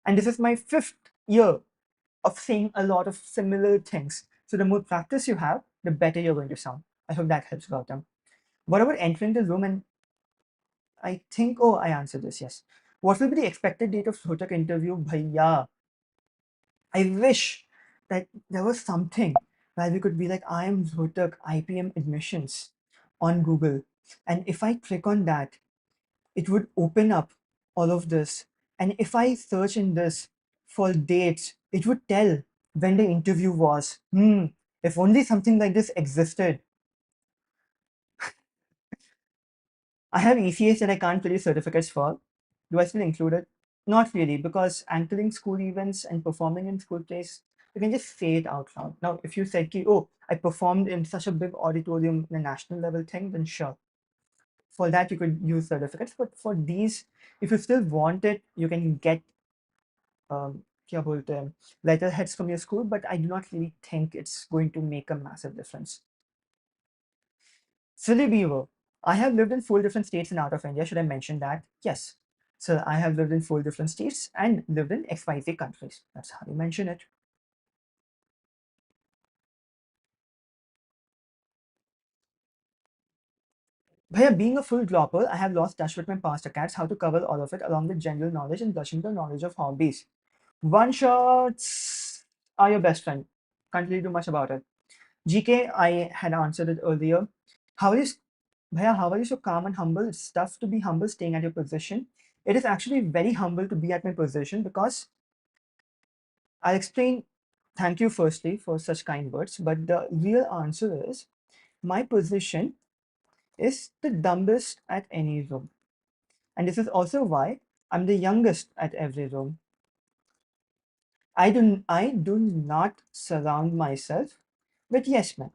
Speaker 1: And this is my 5th year of saying a lot of similar things. So the more practice you have, the better you're going to sound. I hope that helps, Gautam. What about entering the room and I think, oh, I answered this, yes. What will be the expected date of Rohtak interview? Bhaiya, I wish that there was something where we could be like, I am Rohtak IPM admissions on Google. And if I click on that, it would open up all of this. And if I search in this for dates, it would tell when the interview was. If only something like this existed. I have ECAs that I can't produce certificates for. Do I still include it? Not really, because anchoring school events and performing in school plays, you can just say it out loud. Now, if you said, ki, oh, I performed in such a big auditorium in a national level thing, then sure. For that, you could use certificates. But for these, if you still want it, you can get क्या बोलते हैं, letterheads from your school, but I do not really think it's going to make a massive difference. Silly Beaver. I have lived in 4 different states and out of India. Should I mention that? Yes. So I have lived in 4 different states and lived in XYZ countries. That's how you mention it. Bhaiya, being a full glopper, I have lost touch with my past accounts, how to cover all of it along with general knowledge and brushing the knowledge of hobbies. One shots are your best friend. Can't really do much about it. GK, I had answered it earlier. How is Bhaiya, how are you so calm and humble? It's tough to be humble staying at your position. It is actually very humble to be at my position because I'll explain. Thank you, firstly, for such kind words. But the real answer is my position is the dumbest at any room. And this is also why I'm the youngest at every room. I do not surround myself with yes men.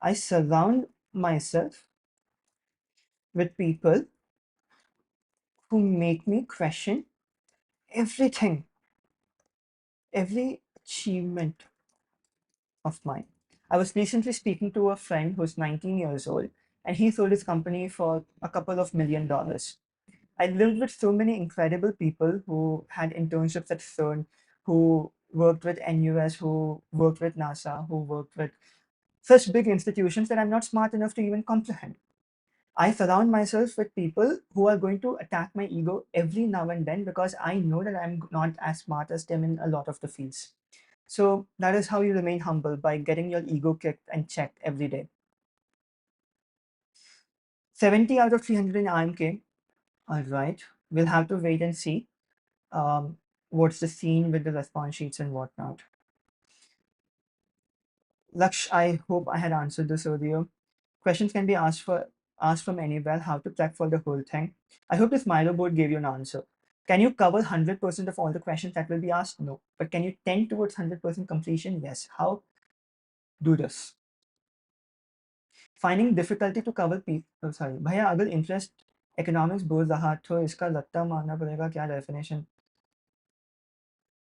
Speaker 1: I surround myself with people who make me question everything, every achievement of mine. I was recently speaking to a friend who's 19 years old, and he sold his company for a couple of $1 million. I lived with so many incredible people who had internships at CERN, who worked with NUS, who worked with NASA, who worked with such big institutions that I'm not smart enough to even comprehend. I surround myself with people who are going to attack my ego every now and then because I know that I'm not as smart as them in a lot of the fields. So that is how you remain humble, by getting your ego kicked and checked every day. 70 out of 300 in IMK. All right. We'll have to wait and see um, what's the scene with the response sheets and whatnot. Laksh, I hope I had answered this earlier. Questions can be asked from anywhere. How to prep for the whole thing. I hope this Milo board gave you an answer. Can you cover 100% of all the questions that will be asked? No. But can you tend towards 100% completion? Yes. How? Do this. Finding difficulty to cover sorry भैया अगर interest economics बोल रहा तो इसका लगता मानना पड़ेगा क्या definition.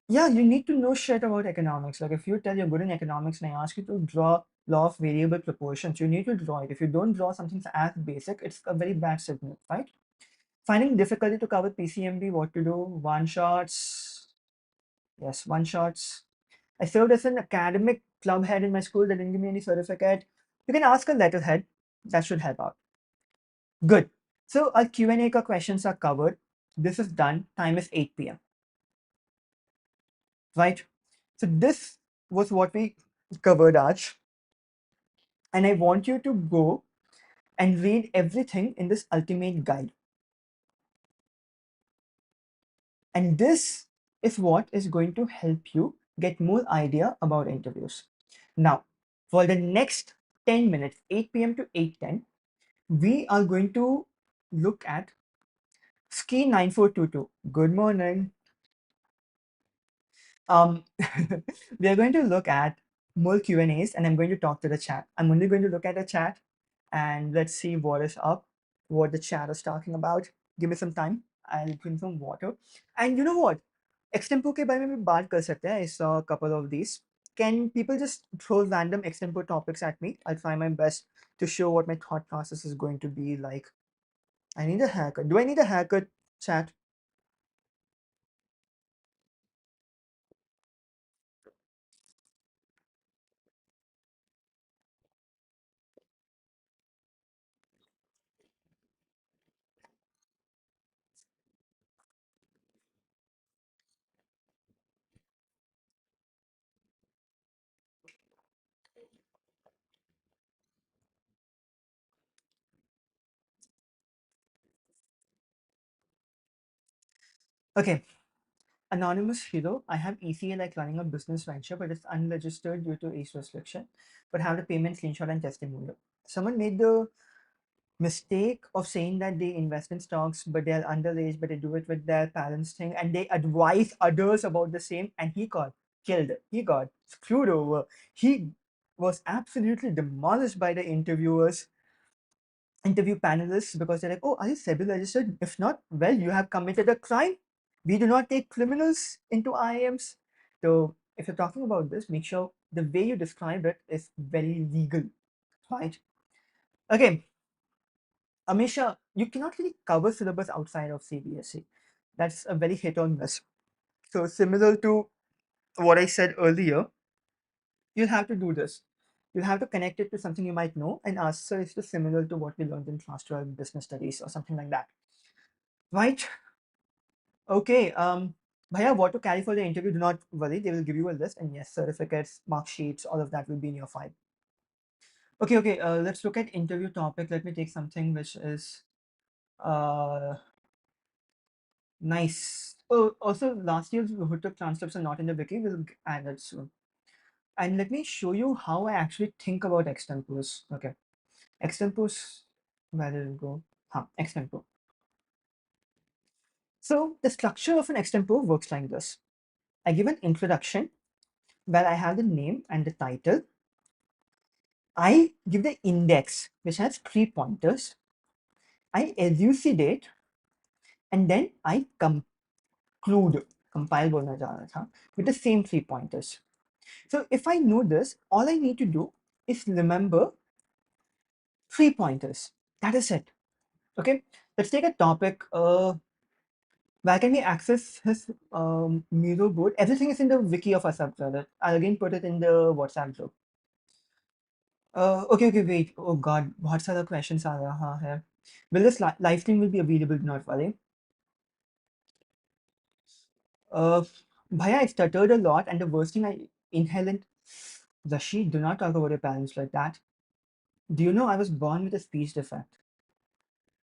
Speaker 1: Yeah, you need to know shit about economics. Like if you tell you're good in economics and I ask you to draw law of variable proportions, you need to draw it. If you don't draw something as basic, it's a very bad signal, right? Finding difficulty to cover PCMB, what to do, one shots. Yes, one shots. I served as an academic club head in my school. They didn't give me any certificate. You can ask a letterhead. That should help out. Good. So our Q&A ka questions are covered. This is done. Time is 8 p.m. Right? So this was what we covered, Aj. And I want you to go and read everything in this ultimate guide. And this is what is going to help you get more idea about interviews. Now, for the next 10 minutes, 8 p.m. to 8:10, we are going to look at Ski 9422. Good morning. Um, we are going to look at more Q&As and I'm going to talk to the chat. I'm only going to look at the chat and let's see what is up, what the chat is talking about. Give me some time. I'll drink some water. And you know what? Extempore के बारे में भी बात कर सकते हैं. I saw a couple of these. Can people just throw random extempore topics at me? I'll try my best to show what my thought process is going to be like. I need a haircut. Do I need a haircut, chat? Okay. Anonymous hero, I have ECA like running a business venture, but it's unregistered due to age restriction, but have the payment screenshot and testimonial. Someone made the mistake of saying that they invest in stocks, but they're underage, but they do it with their parents' thing, and they advise others about the same, and he got killed. He got screwed over. He was absolutely demolished by the interview panelists because they're like, oh, are you SEBI registered? If not, well, you have committed a crime. We do not take criminals into IIMs. So if you're talking about this, make sure the way you describe it is very legal, right? Okay, Amisha, you cannot really cover syllabus outside of CBSE. That's a very hit or miss. So similar to what I said earlier, you'll have to do this. You'll have to connect it to something you might know and ask, sir, is this similar to what we learned in class 12 business studies or something like that? Right? Okay. Bhaiya, what to carry for the interview? Do not worry. They will give you a list, and yes, certificates, mark sheets, all of that will be in your file. Okay, okay. Let's look at interview topic. Let me take something which is uh nice. Oh, also last year's Hootup transcripts are not in the wiki. We'll add it soon. And let me show you how I actually think about extempores. Okay, extempores. Where did it go? Huh, extempore. So the structure of an extempore works like this. I give an introduction where I have the name and the title. I give the index, which has 3 pointers. I elucidate, and then I conclude, compile बोलना चाह रहा था, with the same 3 pointers. So if I know this, all I need to do is remember 3 pointers. That is it. Okay, let's take a topic. Where can we access his Miro board? Everything is in the wiki of our subreddit. I'll again put it in the WhatsApp group. Okay, okay, wait. Oh God, बहुत सारा questions आ रहा है. Will this live stream will be available? Do not worry. Uh, Bhaiya, I stuttered a lot, and the worst thing I inhaled. Rashid, do not talk about your parents like that. Do you know I was born with a speech defect?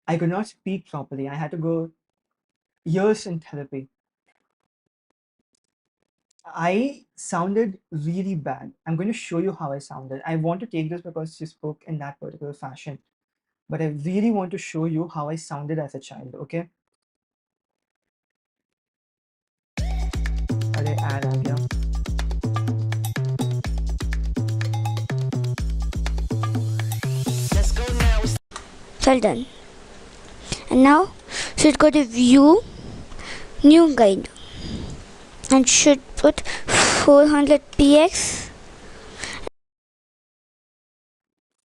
Speaker 1: I could not speak properly. I had to go years in therapy. I sounded really bad. I'm going to show you how I sounded. I want to take this because she spoke in that particular fashion, but I really want to show you how I sounded as a child, okay? अरे ad आ गया.
Speaker 2: Well done. And now should go to view new guide and should put 400px.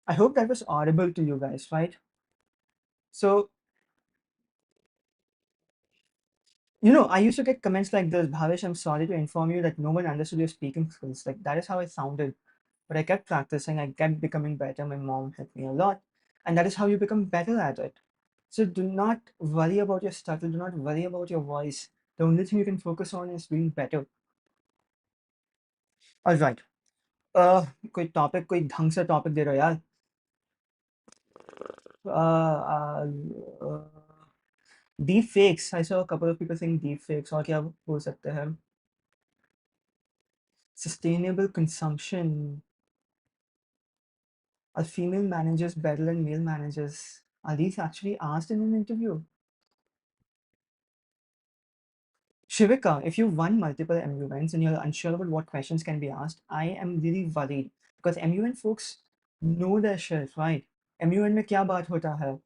Speaker 1: I hope that was audible to you guys, right? So, I used to get comments like this, Bhavesh, I'm sorry to inform you that no one understood your speaking skills. Like, that is how I sounded. But I kept practicing, I kept becoming better. My mom helped me a lot. And that is how you become better at it. So, do not worry about your stutter, do not worry about your voice. The only thing you can focus on is being better. All right. कोई topic कोई ढंग से topic दे रहा यार. Deep fakes. I saw a couple of people saying deep fakes. और क्या बोल सकते हैं? Sustainable consumption. Are female managers better than male managers? Are these actually asked in an interview? Shivika, if you won multiple MUNs and you're unsure about what questions can be asked, I am really worried because MUN folks know their shit, right? MUN में क्या बात होता है?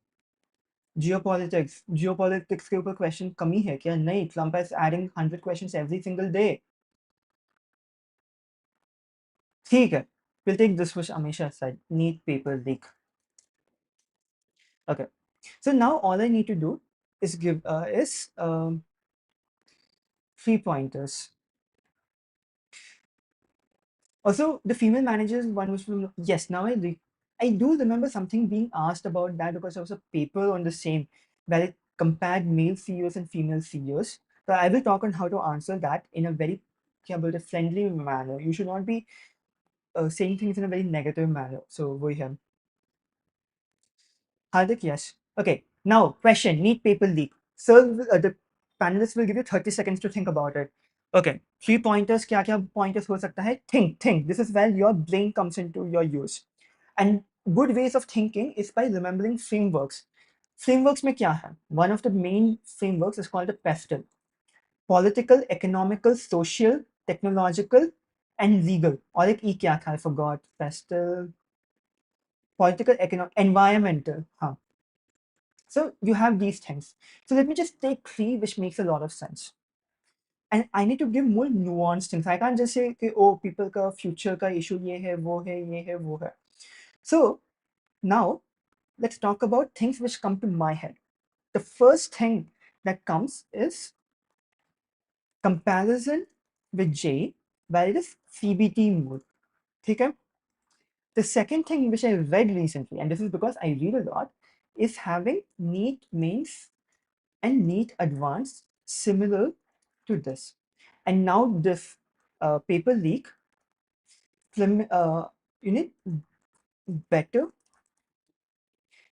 Speaker 1: Geopolitics के ऊपर question कमी है क्या? नहीं, Trump is adding 100 questions every single day. ठीक है. We'll take this which Amisha said. Neat paper leak. Okay. So now all I need to do is give 3 pointers. Also, the female managers one was from yes. Now I do remember something being asked about that because there was a paper on the same where it compared male CEOs and female CEOs. So I will talk on how to answer that in a very friendly manner. You should not be saying things in a very negative manner. So we have Hardik, yes. Okay. Now question: Neat paper leak. So the panelists will give you 30 seconds to think about it. Okay. 3 pointers. क्या क्या pointers हो सकता है? Think. This is where your brain comes into your use. And good ways of thinking is by remembering frameworks. Frameworks में क्या है? One of the main frameworks is called the PESTEL: political, economical, social, technological, and legal. और एक E क्या था? I forgot. PESTEL, political, economic, environmental. हाँ. So you have these things. So let me just take three, which makes a lot of sense. And I need to give more nuanced things. I can't just say, कि, oh, people का future का issue ये है, वो है, ये है, वो है. So now let's talk about things which come to my head. The first thing that comes is comparison with J, where it is CBT mode. Okay? The second thing which I read recently, and this is because I read a lot, is having NEET mains and NEET advanced similar to this. And now this paper leak, you need better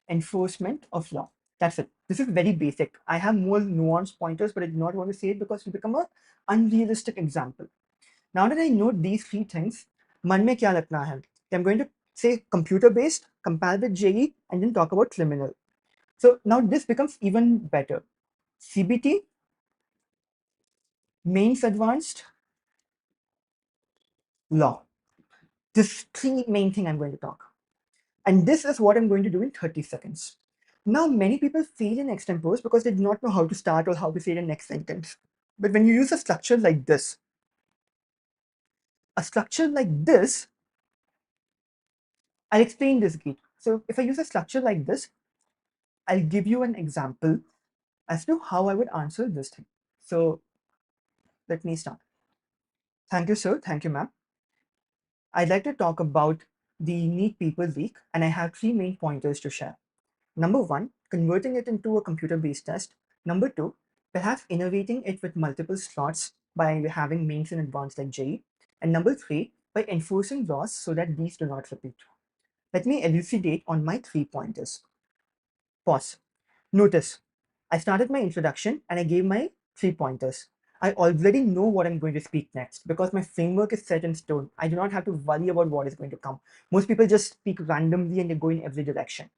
Speaker 1: enforcement of law. That's it. This is very basic. I have more nuanced pointers, but I do not want to say it because it will become an unrealistic example. Now that I know these three things, मन में क्या रखना है? I'm going to say computer based, compare with JE, and then talk about criminal. So now this becomes even better. CBT, mains advanced, law. This three main thing I'm going to talk. And this is what I'm going to do in 30 seconds. Now, many people fail in extempores because they do not know how to start or how to say the next sentence. But when you use a structure like this, I'll explain this, Geet. So if I use a structure like this, I'll give you an example as to how I would answer this thing. So let me start. Thank you, sir. Thank you, ma'am. I'd like to talk about the NEET People Week, and I have three main pointers to share. Number one, converting it into a computer-based test. Number two, perhaps innovating it with multiple slots by having mains in advance like JEE. And number three, by enforcing laws so that these do not repeat. Let me elucidate on my 3 pointers. Pause. Notice, I started my introduction and I gave my 3 pointers. I already know what I'm going to speak next because my framework is set in stone. I do not have to worry about what is going to come. Most people just speak randomly and they go in every direction.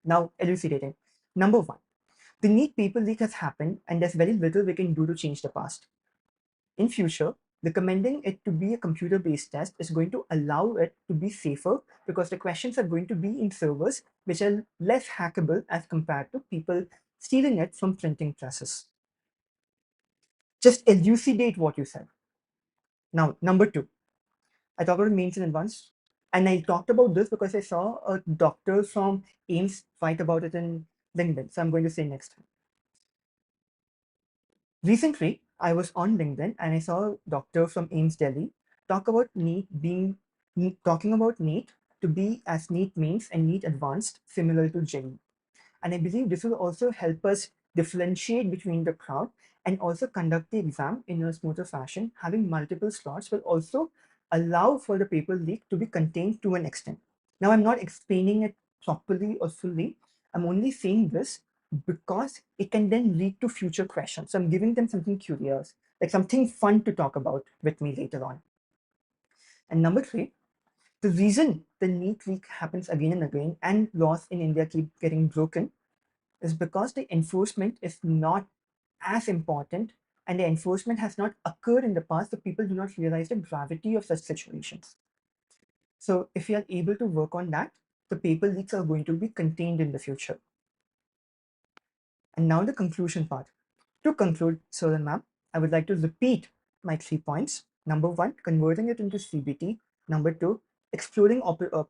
Speaker 1: Now, elucidating. Number one, the NEET paper leak has happened and there's very little we can do to change the past. In future, recommending it to be a computer-based test is going to allow it to be safer because the questions are going to be in servers which are less hackable as compared to people stealing it from printing presses. Just elucidate what you said. Now, number two, I talked about mains in advance. And I talked about this because I saw a doctor from AIMS write about it in LinkedIn. So I'm going to say next. Recently, I was on LinkedIn and I saw a doctor from AIMS Delhi talking about NEET to be as NEET mains and NEET advanced similar to JEE. And I believe this will also help us differentiate between the crowd and also conduct the exam in a smoother fashion. Having multiple slots will also allow for the paper leak to be contained to an extent. Now, I'm not explaining it properly or fully. I'm only saying this because it can then lead to future questions. So I'm giving them something curious, like something fun to talk about with me later on. And number three, the reason the NEET leak happens again and again and laws in India keep getting broken is because the enforcement is not as important and the enforcement has not occurred in the past, so people do not realize the gravity of such situations. So if we are able to work on that, the paper leaks are going to be contained in the future. And now the conclusion part. To conclude, sir and ma'am, I would like to repeat my 3 points. Number one, converting it into CBT. Number two, exploring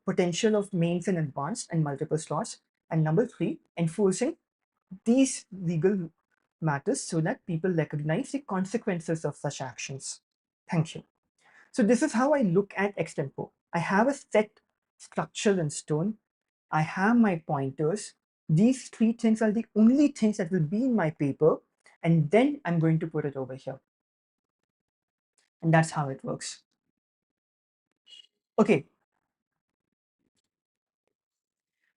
Speaker 1: potential of mains and advanced and multiple slots. And number three, enforcing these legal matters so that people recognize the consequences of such actions. Thank you. So this is how I look at extempore. I have a set structure in stone. I have my pointers. These three things are the only things that will be in my paper, and then I'm going to put it over here. And that's how it works. Okay.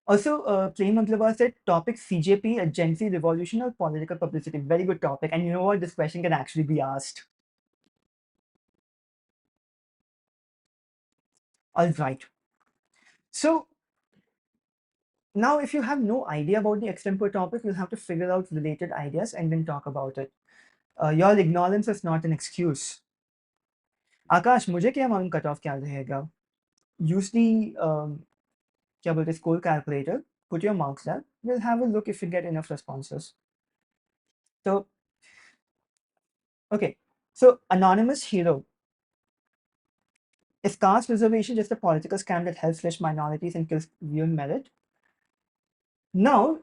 Speaker 1: Also, Prem Aglawar said topic CJP, a Gen Z revolution or political publicity. Very good topic. And you know what? This question can actually be asked. All right. So Now, if you have no idea about the extempore topic, you'll have to figure out related ideas and then talk about it. Your ignorance is not an excuse. आकाश मुझे क्या मालूम cut off क्या रहेगा use the क्या बोलते score calculator, put your marks there, we'll have a look if you get enough responses. So okay, so anonymous hero, is caste reservation just a political scam that helps rich minorities and kills real merit? Now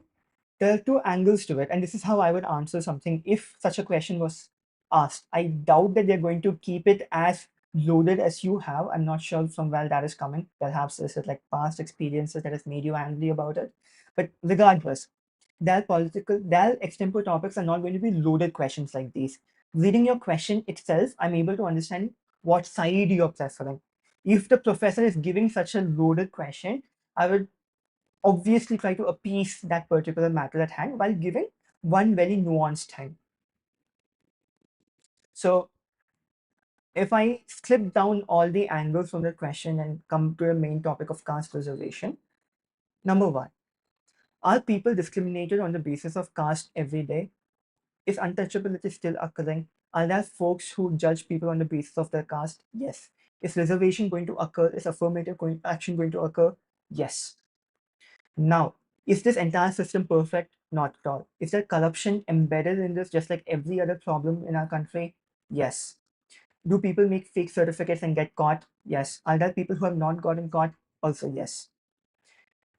Speaker 1: there are two angles to it, and this is how I would answer something if such a question was asked. I doubt that they're going to keep it as loaded as you have. I'm not sure from where that is coming. Perhaps this is like past experiences that has made you angry about it. But regardless, their extempore topics are not going to be loaded questions like these. Reading your question itself, I'm able to understand what side you're preferring. If the professor is giving such a loaded question, I would obviously try to appease that particular matter at hand while giving one very nuanced thing. So if I slip down all the angles from the question and come to the main topic of caste reservation, number one, are people discriminated on the basis of caste every day? Is untouchability still occurring? Are there folks who judge people on the basis of their caste? Yes. Is reservation going to occur? Is affirmative action going to occur? Yes. Now, is this entire system perfect? Not at all. Is there corruption embedded in this, just like every other problem in our country? Yes. Do people make fake certificates and get caught? Yes. Are there people who have not gotten caught? Also, yes.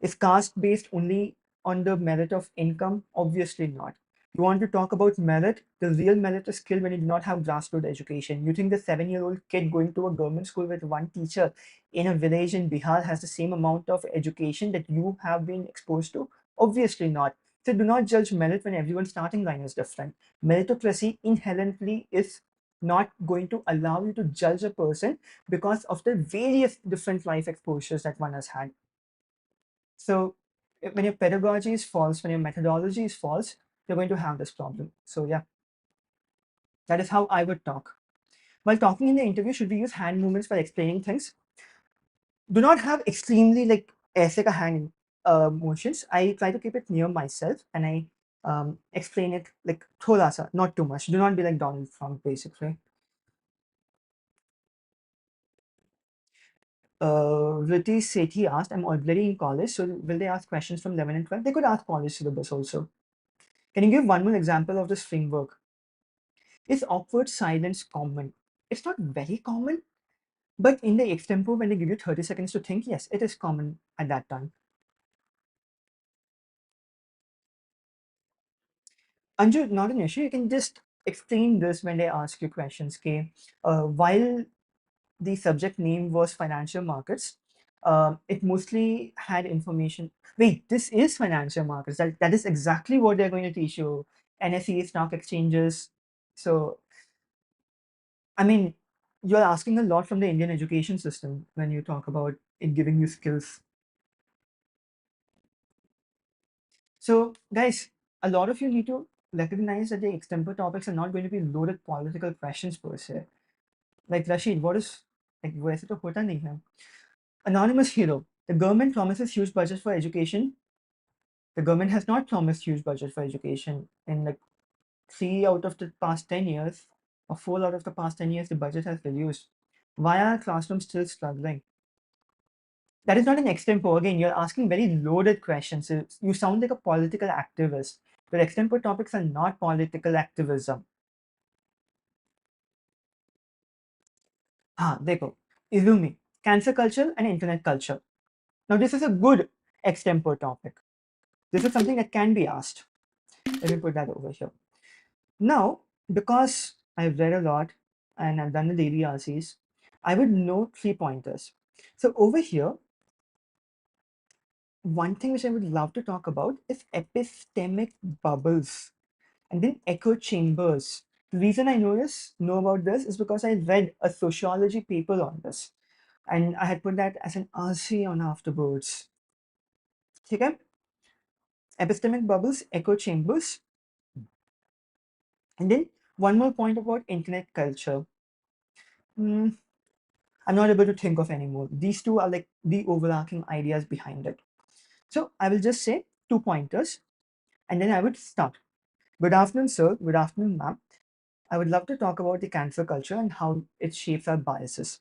Speaker 1: Is caste based only on the merit of income? Obviously not. You want to talk about merit? The real merit is skill when you do not have grassroots education. You think the 7-year-old kid going to a government school with one teacher in a village in Bihar has the same amount of education that you have been exposed to? Obviously not. So do not judge merit when everyone's starting line is different. Meritocracy inherently is not going to allow you to judge a person because of the various different life exposures that one has had. So when your pedagogy is false, when your methodology is false, you're going to have this problem. So yeah, that is how I would talk. While talking in the interview, should we use hand movements for explaining things? Do not have extremely like ऐसे का hand motions. I try to keep it near myself and I explain it like thoda sa, not too much. Do not be like Donald Trump, basically. Riti Sethi asked, I'm already in college, so will they ask questions from 11 and 12? They could ask college syllabus also. Can you give one more example of this framework? Is awkward silence common? It's not very common, but in the extempore, when they give you 30 seconds to think, yes, it is common at that time. Anju, not an issue. You can just explain this when they ask you questions. Okay, while the subject name was financial markets, it mostly had information. Wait, this is financial markets. That is exactly what they're going to teach you. NSE, stock exchanges. So I mean, you're asking a lot from the Indian education system when you talk about it giving you skills. So, guys, a lot of you need to recognize that the extempore topics are not going to be loaded political questions per se. Like Rashid, what is like वैसे तो होता नहीं है. Anonymous hero. The government promises huge budget for education. The government has not promised huge budget for education. In like 3 out of the past 10 years, or 4 out of the past 10 years, the budget has reduced. Why are classrooms still struggling? That is not an extempore. Again, you're asking very loaded questions. You sound like a political activist. But extempore topics are not political activism. हाँ देखो Izumi, cancel culture and internet culture. Now this is a good extempore topic. This is something that can be asked. Let me put that over here. Now, because I've read a lot and I've done the daily RCs, I would know 3 pointers. So over here, one thing which I would love to talk about is epistemic bubbles and then echo chambers. The reason I know about this is because I read a sociology paper on this, and I had put that as an RC on afterwards. Okay? Epistemic bubbles, echo chambers, and then one more point about internet culture. Hmm, I'm not able to think of any more. These two are like the overarching ideas behind it. So I will just say two pointers and then I would start. Good afternoon, sir. Good afternoon, ma'am. I would love to talk about the cancel culture and how it shapes our biases.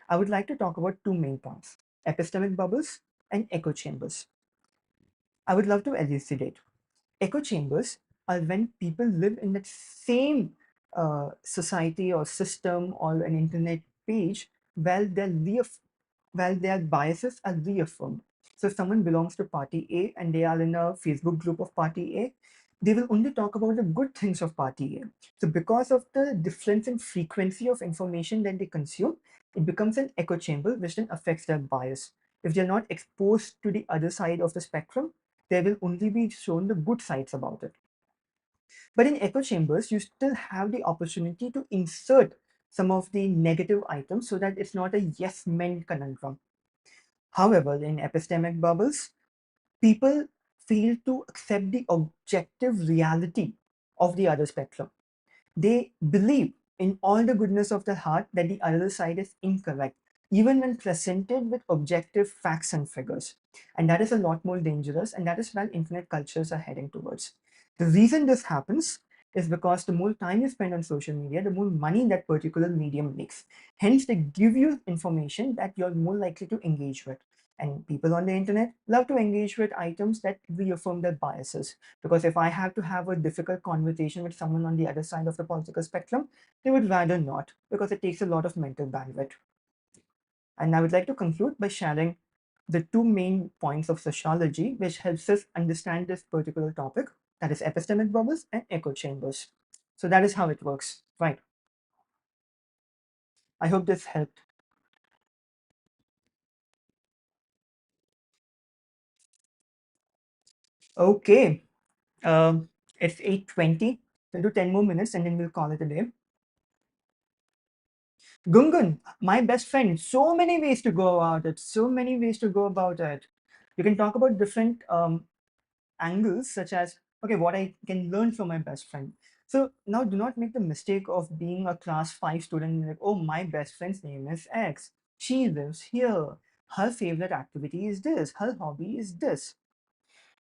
Speaker 1: I would like to talk about two main points: epistemic bubbles and echo chambers. I would love to elucidate. Echo chambers are when people live in that same society or system or an internet page where their biases are reaffirmed. So if someone belongs to party A and they are in a Facebook group of party A, they will only talk about the good things of party A. So because of the difference in frequency of information that they consume, it becomes an echo chamber which then affects their bias. If they're not exposed to the other side of the spectrum, they will only be shown the good sides about it. But in echo chambers, you still have the opportunity to insert some of the negative items so that it's not a yes men conundrum. However, in epistemic bubbles, people fail to accept the objective reality of the other spectrum. They believe in all the goodness of their heart that the other side is incorrect, even when presented with objective facts and figures. And that is a lot more dangerous, and that is where internet cultures are heading towards. The reason this happens is because the more time you spend on social media, the more money that particular medium makes. Hence, they give you information that you're more likely to engage with. And people on the internet love to engage with items that reaffirm their biases. Because if I have to have a difficult conversation with someone on the other side of the political spectrum, they would rather not, because it takes a lot of mental bandwidth. And I would like to conclude by sharing the two main points of sociology which helps us understand this particular topic, that is epistemic bubbles and echo chambers. So that is how it works. Right. I hope this helped. Okay. It's 8:20. We'll do 10 more minutes and then we'll call it a day. Gungun, my best friend, so many ways to go about it. So many ways to go about it. You can talk about different angles, such as, okay, what I can learn from my best friend. So now do not make the mistake of being a class 5 student and like, oh, my best friend's name is X. She lives here. Her favorite activity is this. Her hobby is this.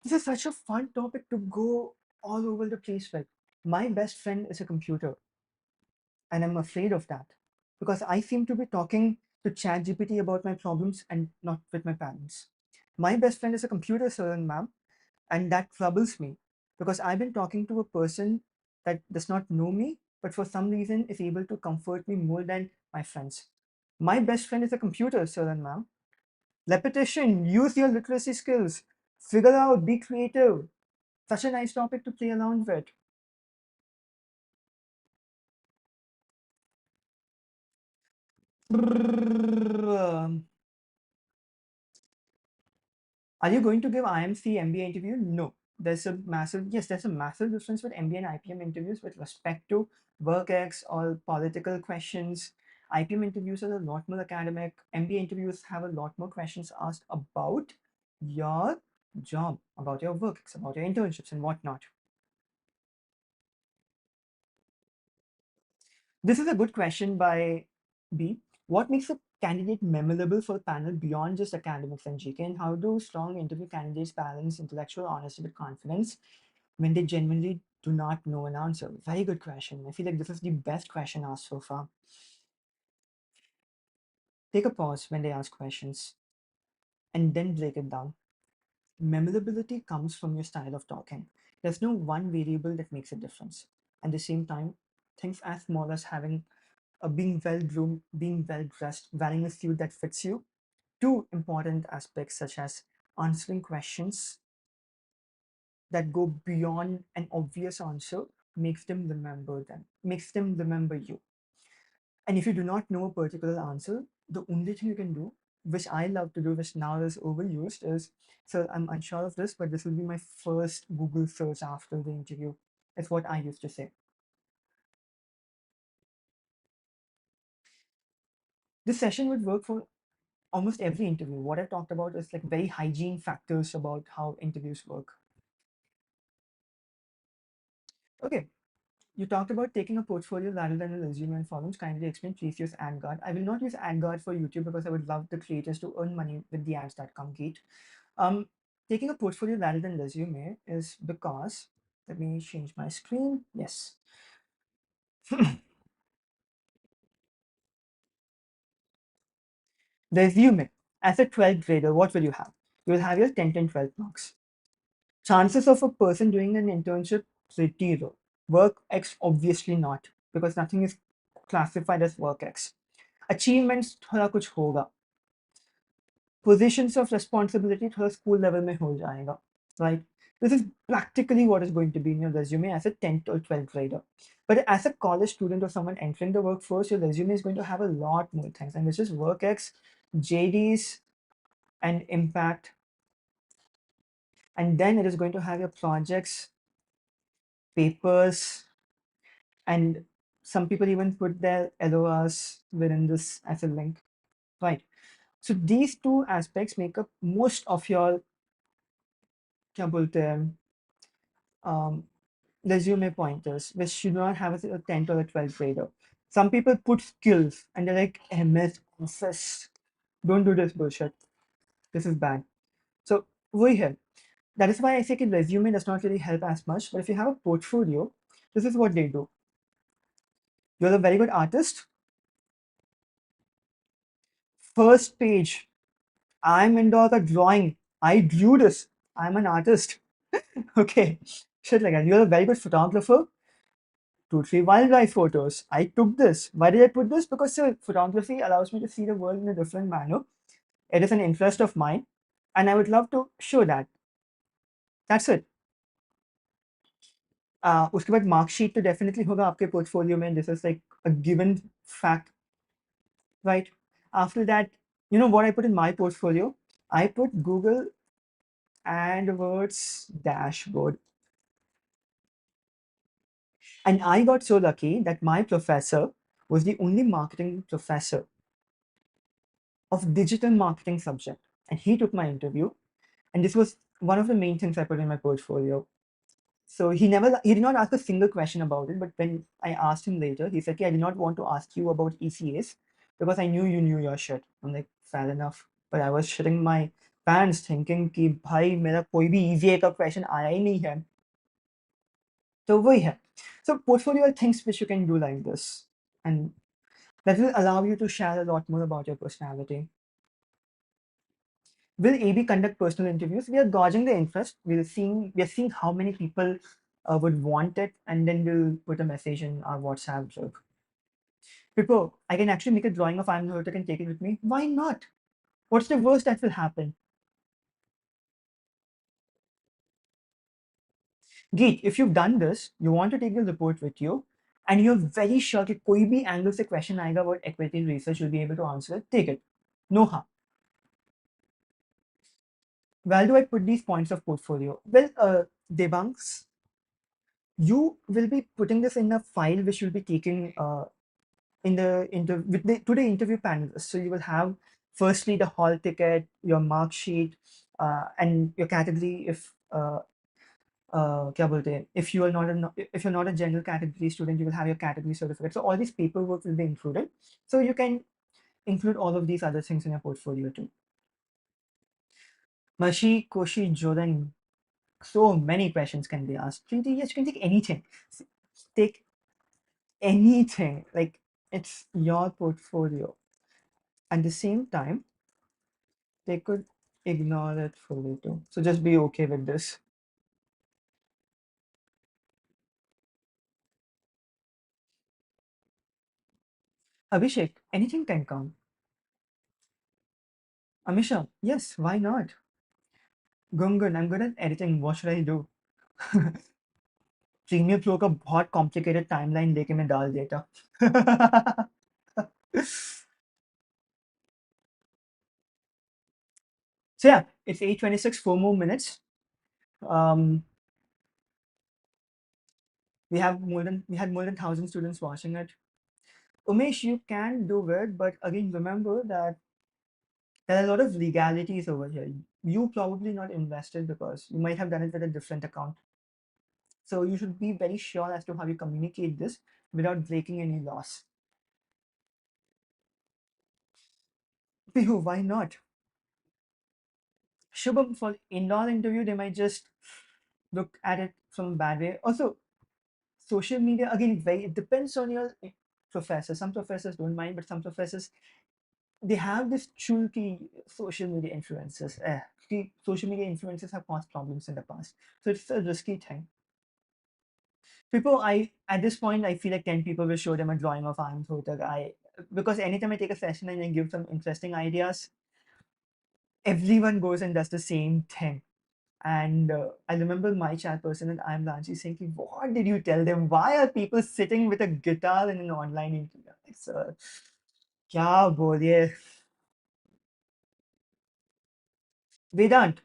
Speaker 1: This is such a fun topic to go all over the place with. My best friend is a computer, and I'm afraid of that because I seem to be talking to ChatGPT about my problems and not with my parents. My best friend is a computer, sir and ma'am, and that troubles me because I've been talking to a person that does not know me, but for some reason is able to comfort me more than my friends. My best friend is a computer, sir and ma'am. Repetition, use your literacy skills, figure out, be creative. Such a nice topic to play around with. Are you going to give IMC MBA interview? No. There's a massive difference with MBA and IPM interviews with respect to work X or political questions. IPM interviews are a lot more academic. MBA interviews have a lot more questions asked about your job, about your work X, about your internships and whatnot. This is a good question by B. What makes a candidate memorable for the panel beyond just academics and GK? And how do strong interview candidates balance intellectual honesty with confidence when they genuinely do not know an answer? Very good question. I feel like this is the best question asked so far. Take a pause when they ask questions and then break it down. Memorability comes from your style of talking. There's no one variable that makes a difference. At the same time, things as small as having being well groomed, being well dressed, wearing a suit that fits you. Two important aspects, such as answering questions that go beyond an obvious answer, makes them remember you. And if you do not know a particular answer, the only thing you can do, which I love to do, which now is overused, is, so I'm unsure of this, but this will be my first Google search after the interview. It's what I used to say. This session would work for almost every interview. What I talked about is like very hygiene factors about how interviews work. Okay, you talked about taking a portfolio rather than a resume and forums. Kindly explain, please use AdGuard. I will not use AdGuard for YouTube because I would love the creators to earn money with the ads that come gate. Um, Taking a portfolio rather than resume is because, let me change my screen. Yes. Resume. As a 12th grader, what will you have? You will have your 10th and 12th marks. Chances of a person doing an internship, pretty low. Work X, obviously not, because nothing is classified as work X. Achievements, थोड़ा कुछ होगा. Positions of responsibility, थोड़ा school level में हो जाएगा. Right? This is practically what is going to be in your resume as a 10th or 12th grader. But as a college student or someone entering the workforce, your resume is going to have a lot more things, and which is work X, JDs, and impact. And then it is going to have your projects, papers, and some people even put their LORs within this as a link, right? So these two aspects make up most of your क्या बोलते हैं, um, resume pointers, which should not have a 10th or a 12th grader. Some people put skills and they're like MS, office. Don't do this bullshit. This is bad. So we here. That is why I say that resume does not really help as much. But if you have a portfolio, this is what they do. You're a very good artist. First page, I'm into the drawing. I drew this. I'm an artist. Okay. Shit like that. You're a very good photographer. Two, three wildlife photos. I took this. Why did I put this? Because photography allows me to see the world in a different manner. It is an interest of mine. And I would love to show that. That's it. उसके बाद marksheet तो definitely होगा आपके portfolio में. This is like a given fact, right? After that, you know what I put in my portfolio? I put Google AdWords dashboard. And I got so lucky that my professor was the only marketing professor of digital marketing subject. And he took my interview. And this was one of the main things I put in my portfolio. So he did not ask a single question about it. But when I asked him later, he said, "Okay, I did not want to ask you about ECAs because I knew you knew your shit." I'm like, fair enough. But I was shitting my pants thinking कि भाई मेरा कोई भी ECA का question आया ही नहीं है. So वही है. So portfolio are things which you can do like this. And that will allow you to share a lot more about your personality. Will AB conduct personal interviews? We are gauging the interest. We are seeing how many people would want it, and then we'll put a message in our WhatsApp group. People, I can actually make a drawing of Iron Horta and take it with me. Why not? What's the worst that will happen? Geet, if you've done this, you want to take the report with you, and you're very sure that कोई भी angle से question आएगा about equity research, you'll be able to answer it. Take it. No harm. Where do I put these points of portfolio? Well, Devanks, you will be putting this in a file which you'll be taking in the to the interview panelists. So you will have firstly the hall ticket, your mark sheet, and your category क्या बोलते हैं, if you're not a general category student, you will have your category certificate. So all these paperwork will be included. So you can include all of these other things in your portfolio too. Mashi, Koshi, Jordan, so many questions can be asked. Preeti, yes, you can take anything. Take anything. Like it's your portfolio. At the same time, they could ignore it fully too. So just be okay with this. Abhishek, anything can come. Amisha, yes, why not? Gungun, I'm good at editing. What should I do? Premier flow का बहुत complicated timeline लेके मैं डाल देता. So yeah, it's 8:26, 4 more minutes. Um, we had more than 1,000 students watching it. Umesh, you can do it, but again, remember that there are a lot of legalities over here. You probably not invested because you might have done it with a different account. So you should be very sure as to how you communicate this without breaking any laws. Why not? Shubham, for in-law interview, they might just look at it from a bad way. Also, social media, again, very, it depends on your professor. Some professors don't mind, but some professors, they have this chulky social media influences. Social media influences have caused problems in the past. So it's a risky thing. People, I at this point, I feel like 10 people will show them a drawing of Arnold Hotel. Because anytime I take a session and I give some interesting ideas, everyone goes and does the same thing. And I remember my chat person and I'm Lanchi saying, "Ki, what did you tell them? Why are people sitting with a guitar in an online interview?" Like, sir, kya boliye? Vedant,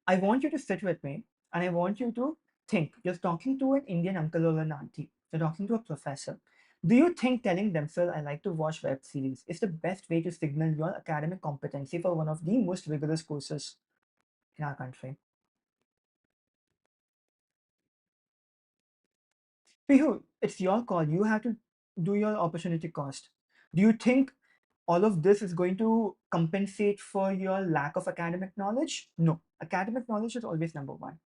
Speaker 1: I want you to sit with me and I want you to think. You're talking to an Indian uncle or an auntie. You're talking to a professor. Do you think telling themselves, "I like to watch web series," is the best way to signal your academic competency for one of the most rigorous courses in our country? Pihu, it's your call. You have to do your opportunity cost. Do you think all of this is going to compensate for your lack of academic knowledge? No. Academic knowledge is always number one.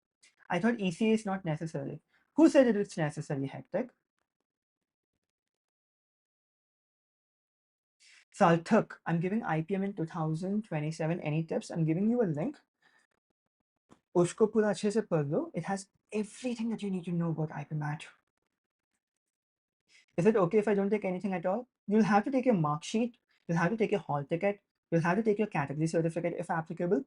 Speaker 1: I thought ECA is not necessary. Who said it is necessary, hectic? Salthak, I'm giving IPM in 2027. Any tips? I'm giving you a link. उसको पूरा अच्छे से पढ़ लो. It has everything that you need to know about IPMAT. Is it okay if I don't take anything at all? You'll have to take your mark sheet. You'll have to take your hall ticket. You'll have to take your category certificate if applicable.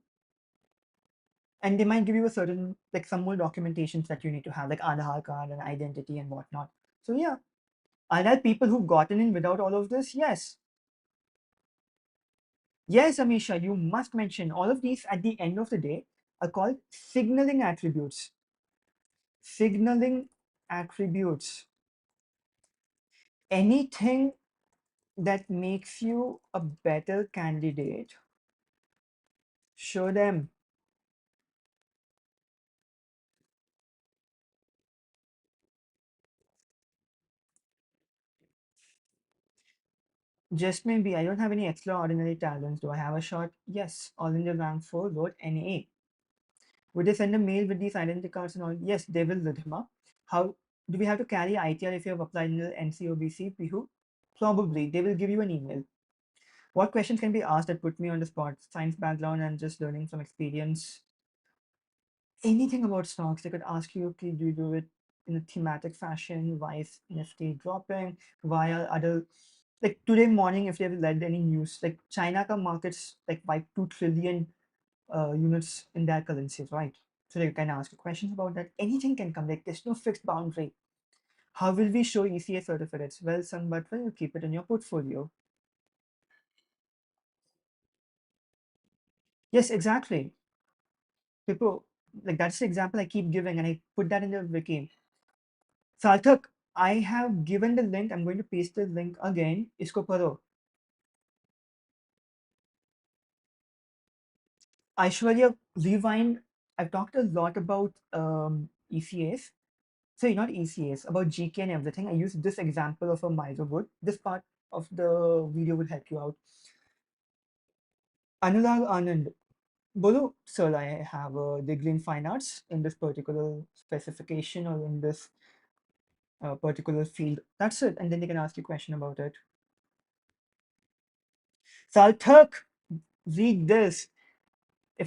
Speaker 1: And they might give you a certain, like some more documentations that you need to have, like Aadhaar card and identity and whatnot. So yeah, are there people who've gotten in without all of this? Yes. Yes, Amisha, you must mention all of these at the end of the day are called signaling attributes. Signaling attributes. Anything that makes you a better candidate, show them. Just maybe I don't have any extraordinary talents. Do I have a shot? Yes. All India rank 4 wrote NA. Would they send a mail with these identity cards and all? Yes, they will, Ridhima. How do we have to carry ITR if you have applied in the NCOBC, Pihu? Probably. They will give you an email. What questions can be asked that put me on the spot? Science background and just learning from experience. Anything about stocks. They could ask you, okay, do you do it in a thematic fashion? Why is Nifty dropping? Why are other, like today morning, if they've led any news, like China ka markets like wiped 2 trillion units in their currencies, right? So they can ask you questions about that. Anything can come. Like there's no fixed boundary. How will we show ECA certificates? Well, son, but well, you keep it in your portfolio. Yes, exactly. People, like that's the example I keep giving, and I put that in the wiki. Sarthak, I have given the link. I'm going to paste the link again. Isko paro. Aishwarya, rewind. I've talked a lot about ECAs. Sorry, not ECAs, about GK and everything. I used this example of a miser wood. This part of the video will help you out. Anurag Anand. Bolo, sir, I have a degree in fine arts in this particular specification or in this particular field. That's it. And then they can ask you a question about it. Sarthak, read this. If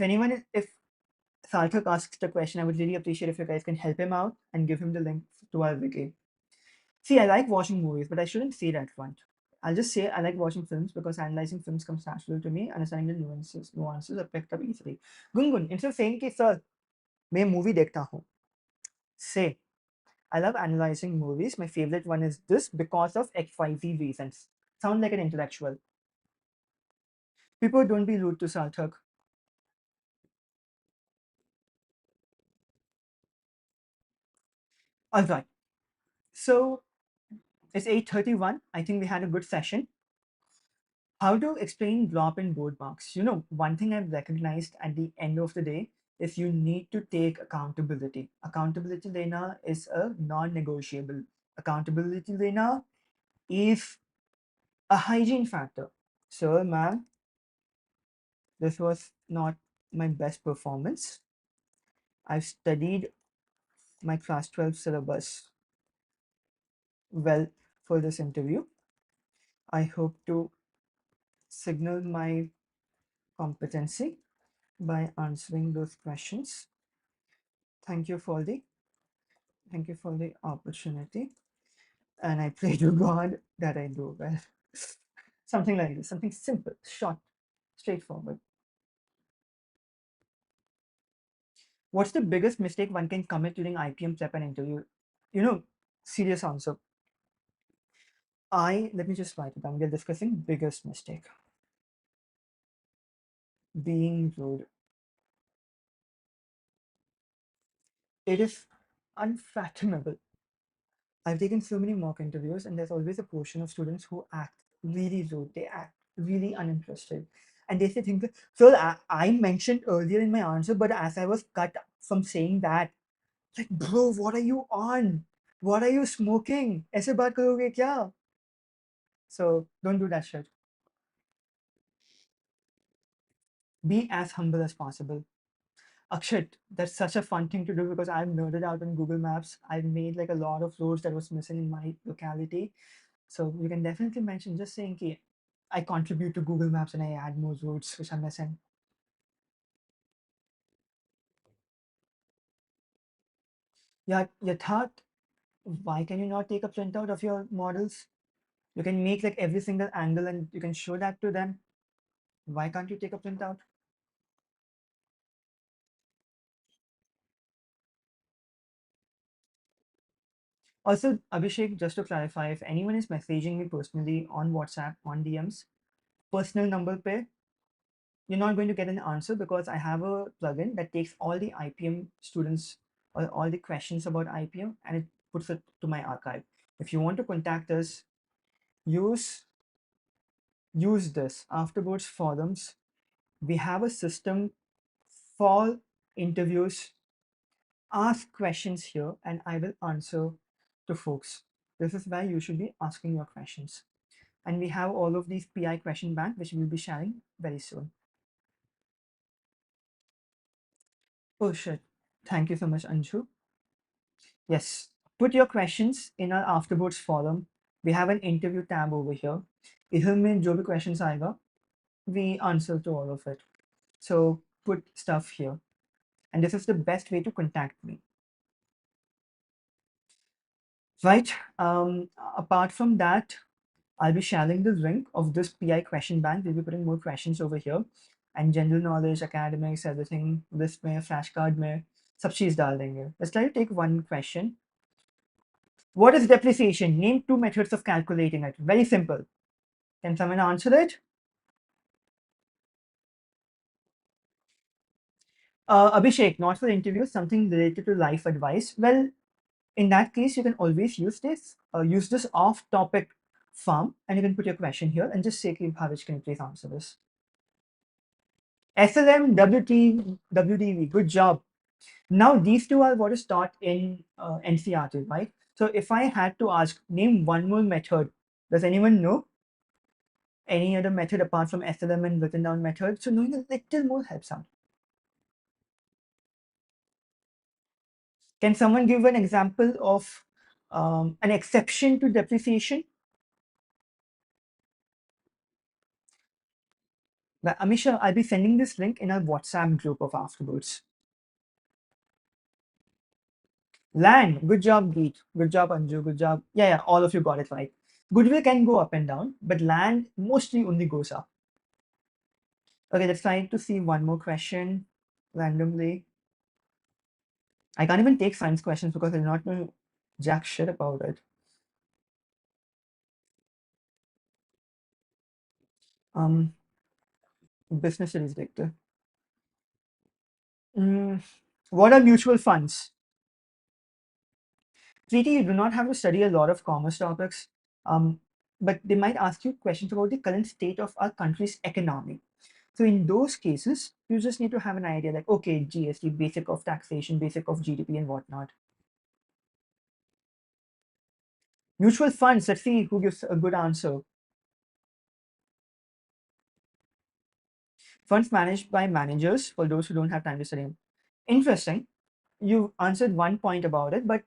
Speaker 1: Sarthak asks the question, I would really appreciate if you guys can help him out and give him the link to our wiki. See, I like watching movies, but I shouldn't say that front. I'll just say I like watching films because analyzing films comes natural to me. Understanding the nuances are picked up easily. Gungun, instead of saying कि sir, मैं movie देखता हूँ, say I love analyzing movies. My favorite one is this because of XYZ reasons. Sound like an intellectual. People don't be rude to Sarthak. All right. So it's 8:31. I think we had a good session. How to explain drop in board marks? One thing I've recognized at the end of the day is you need to take accountability. Accountability lena is a non-negotiable. Accountability lena is a hygiene factor. Sir, ma'am, this was not my best performance. I've studied my class 12 syllabus well for this interview. I hope to signal my competency by answering those questions. Thank you for the thank you for the opportunity, and I pray to God that I do well. Something like this, something simple, short, straightforward. What's the biggest mistake one can commit during IPM prep and interview? You know, serious answer. Let me just write it down. We're discussing biggest mistake. Being rude. It is unfathomable. I've taken so many mock interviews, and there's always a portion of students who act really rude. They act really uninterested. And they say things like, so I mentioned earlier in my answer, but as I was cut from saying that, like, bro, what are you on? What are you smoking? ऐसे बात करोगे क्या? So don't do that shit. Be as humble as possible. Akshat, that's such a fun thing to do because I've nerded out on Google Maps. I've made like a lot of roads that was missing in my locality. So you can definitely mention just saying ki, I contribute to Google Maps and I add more roads which are missing. Yeah, Yathat, why can you not take a printout of your models? You can make like every single angle and you can show that to them. Why can't you take a printout? Also, Abhishek, just to clarify, if anyone is messaging me personally on WhatsApp, on DMs, personal number pe, you're not going to get an answer because I have a plugin that takes all the IPM students or all the questions about IPM and it puts it to my archive. If you want to contact us, use use this afterwards forums. We have a system for interviews. Ask questions here and I will answer to folks. This is where you should be asking your questions. And we have all of these PI question bank, which we'll be sharing very soon. Oh shit. Thank you so much, Anshu. Yes. Put your questions in our afterwards forum. We have an interview tab over here. इसमें जो भी questions आएगा, we answer to all of it. So put stuff here. And this is the best way to contact me. Right. Apart from that, I'll be sharing the link of this PI question bank. We'll be putting more questions over here. And general knowledge, academics, everything, list में, flashcard में, सब चीज़ डाल देंगे. Let's try to take one question. What is depreciation? Name two methods of calculating it. Very simple. Can someone answer it? Abhishek, not for interview, something related to life advice. Well, in that case, you can always use this. Use this off-topic form, and you can put your question here and just say, Bhavish, can you please answer this? SLM, WT, WDV, good job. Now, these two are what is taught in NCRT, right? So if I had to ask, name one more method, does anyone know any other method apart from SLM and written down method? So knowing a little more helps out. Can someone give an example of an exception to depreciation? Amisha, I'll be sending this link in our WhatsApp group of afterwards. Land, good job, Geet. Good job, Anju. Good job. Yeah, all of you got it right. Goodwill can go up and down, but land mostly only goes up. Okay, let's try to see one more question randomly. I can't even take science questions because I do not know jack shit about it. Um, Business studies director. What are mutual funds? Preeti, you do not have to study a lot of commerce topics, but they might ask you questions about the current state of our country's economy. So in those cases, you just need to have an idea like, okay, GST, basic of taxation, basic of GDP and whatnot. Mutual funds, let's see who gives a good answer. Funds managed by managers for those who don't have time to study. Interesting. You answered one point about it, but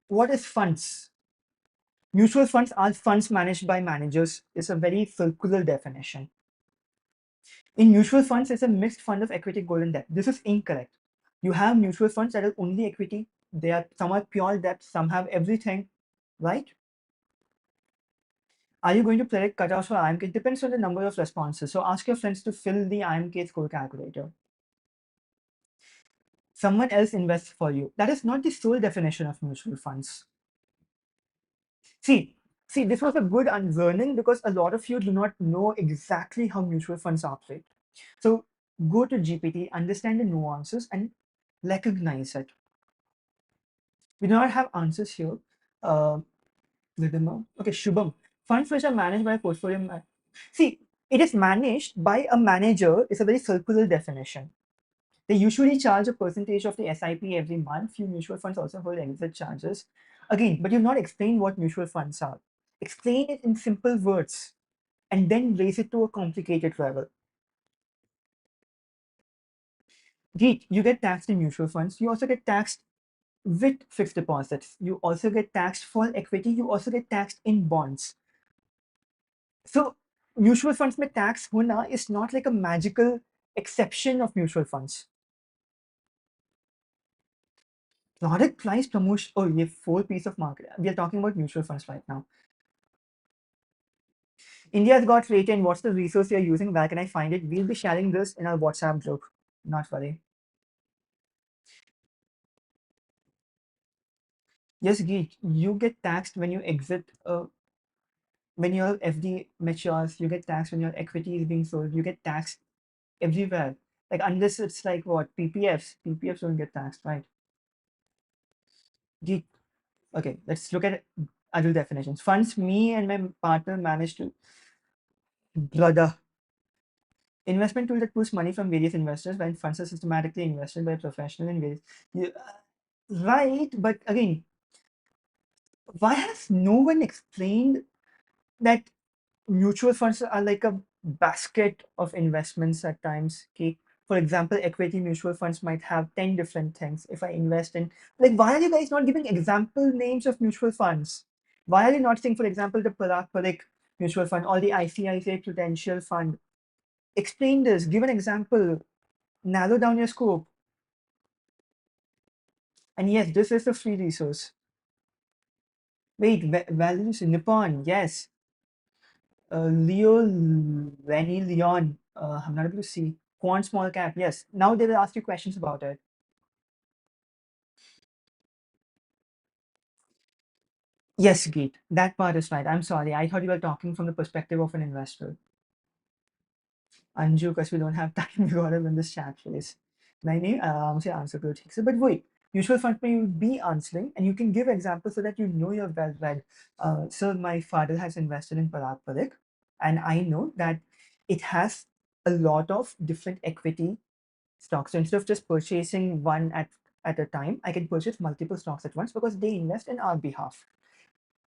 Speaker 1: what is funds? Mutual funds are funds managed by managers. It's a very circular definition. In mutual funds, it's a mixed fund of equity, gold, and debt. This is incorrect. You have mutual funds that are only equity. They are some are pure debt, some have everything, right? Are you going to predict cutoffs for IMK? It depends on the number of responses. So ask your friends to fill the IMK score calculator. Someone else invests for you. That is not the sole definition of mutual funds. See, see, this was a good unlearning because a lot of you do not know exactly how mutual funds operate. So go to GPT, understand the nuances, and recognize it. We do not have answers here. Uh, Vidima. Okay, Shubham. Funds which are managed by a portfolio. See, it is managed by a manager. It's a very circular definition. They usually charge a percentage of the SIP every month. Few mutual funds also hold exit charges. Again, but you've not explained what mutual funds are. Explain it in simple words and then raise it to a complicated level. Geet, you get taxed in mutual funds. You also get taxed with fixed deposits. You also get taxed for equity. You also get taxed in bonds. So mutual funds में tax होना is not like a magical exception of mutual funds. Product price promotion. Oh, ये four piece of market. We are talking about mutual funds right now. India's got rated. What's the resource you're using? Where can I find it? We'll be sharing this in our WhatsApp group. Not worry. Yes, Geet, you get taxed when you exit. When your FD matures, you get taxed when your equity is being sold. You get taxed everywhere. Like unless it's like what PPFs don't get taxed, right? Geet, okay, let's look at other definitions. Funds me and my partner manage to brother. Investment tool that pulls money from various investors when funds are systematically invested by a professional in various. You, right, but again, why has no one explained that mutual funds are like a basket of investments at times? Okay, for example, equity mutual funds might have 10 different things. If I invest in, like, why are you guys not giving example names of mutual funds? Why are you not saying, for example, the Parak mutual fund or the ICICI Prudential Fund? Explain this, give an example, narrow down your scope. And yes, this is a free resource. Wait, values Nippon, yes. Leo Lenny Leon, I'm not able to see. Quant small cap, yes. Now they will ask you questions about it. Yes, Geet, that part is right. I'm sorry. I thought you were talking from the perspective of an investor. Anju, because we don't have time, we gotta win this chat race. नहीं आराम से answer करो ठीक से. But wait, mutual fund में you'll be answering and you can give examples so that you know you're well read. So my father has invested in Parak and I know that it has a lot of different equity stocks. So instead of just purchasing one at a time, I can purchase multiple stocks at once because they invest in our behalf.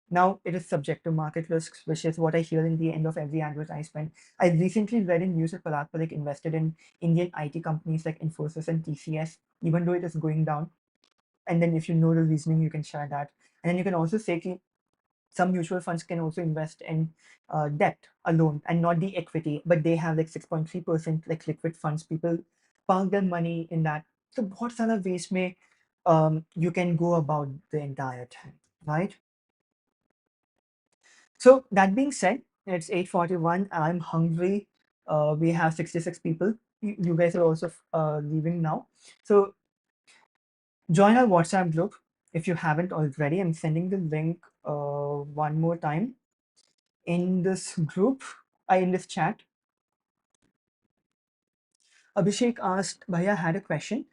Speaker 1: Now it is subject to market risks, which is what I hear in the end of every advertisement. I recently read in news that Parak invested in Indian IT companies like Infosys and TCS, even though it is going down. And then if you know the reasoning, you can share that. And then you can also say that some mutual funds can also invest in debt alone and not the equity, but they have like 6.3% like liquid funds. People park their money in that. So what other ways may you can go about the entire thing, right? So that being said, it's 8:41. I'm hungry. We have 66 people. You guys are also leaving now. So join our WhatsApp group if you haven't already. I'm sending the link one more time in this group, in this chat. Abhishek asked, Bhaiya had a question.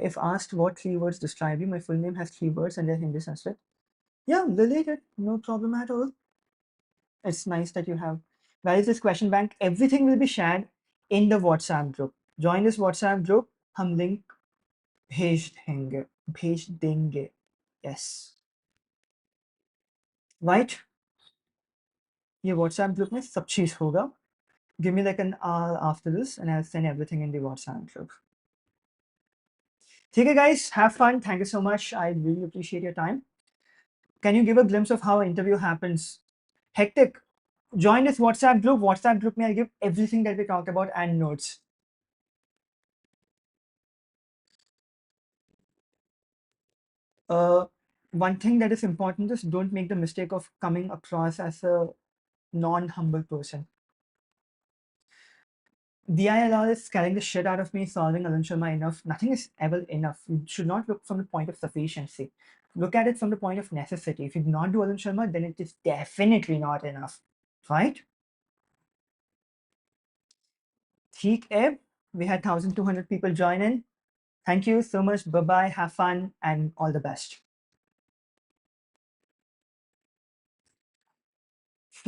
Speaker 1: If asked what three words describe you, my full name has three words and they're Hindi Sanskrit. Yeah, related. No problem at all. It's nice that you have. Where is this question bank? Everything will be shared in the WhatsApp group. Join this WhatsApp group. हम link भेज देंगे. Yes. Right? ये WhatsApp group में सब चीज होगा. Give me like an hour after this and I'll send everything in the WhatsApp group. Okay, guys, have fun. Thank you so much. I really appreciate your time. Can you give a glimpse of how an interview happens? Hectic. Join this WhatsApp group. WhatsApp group me, I'll give everything that we talked about and notes. Uh, One thing that is important is don't make the mistake of coming across as a non-humble person. DILR is scaring the shit out of me, solving Arun Sharma enough. Nothing is ever enough. You should not look from the point of sufficiency. Look at it from the point of necessity. If you do not do Arun Sharma, then it is definitely not enough. Right? ठीक है. We had 1,200 people join in. Thank you so much. Bye bye. Have fun and all the best.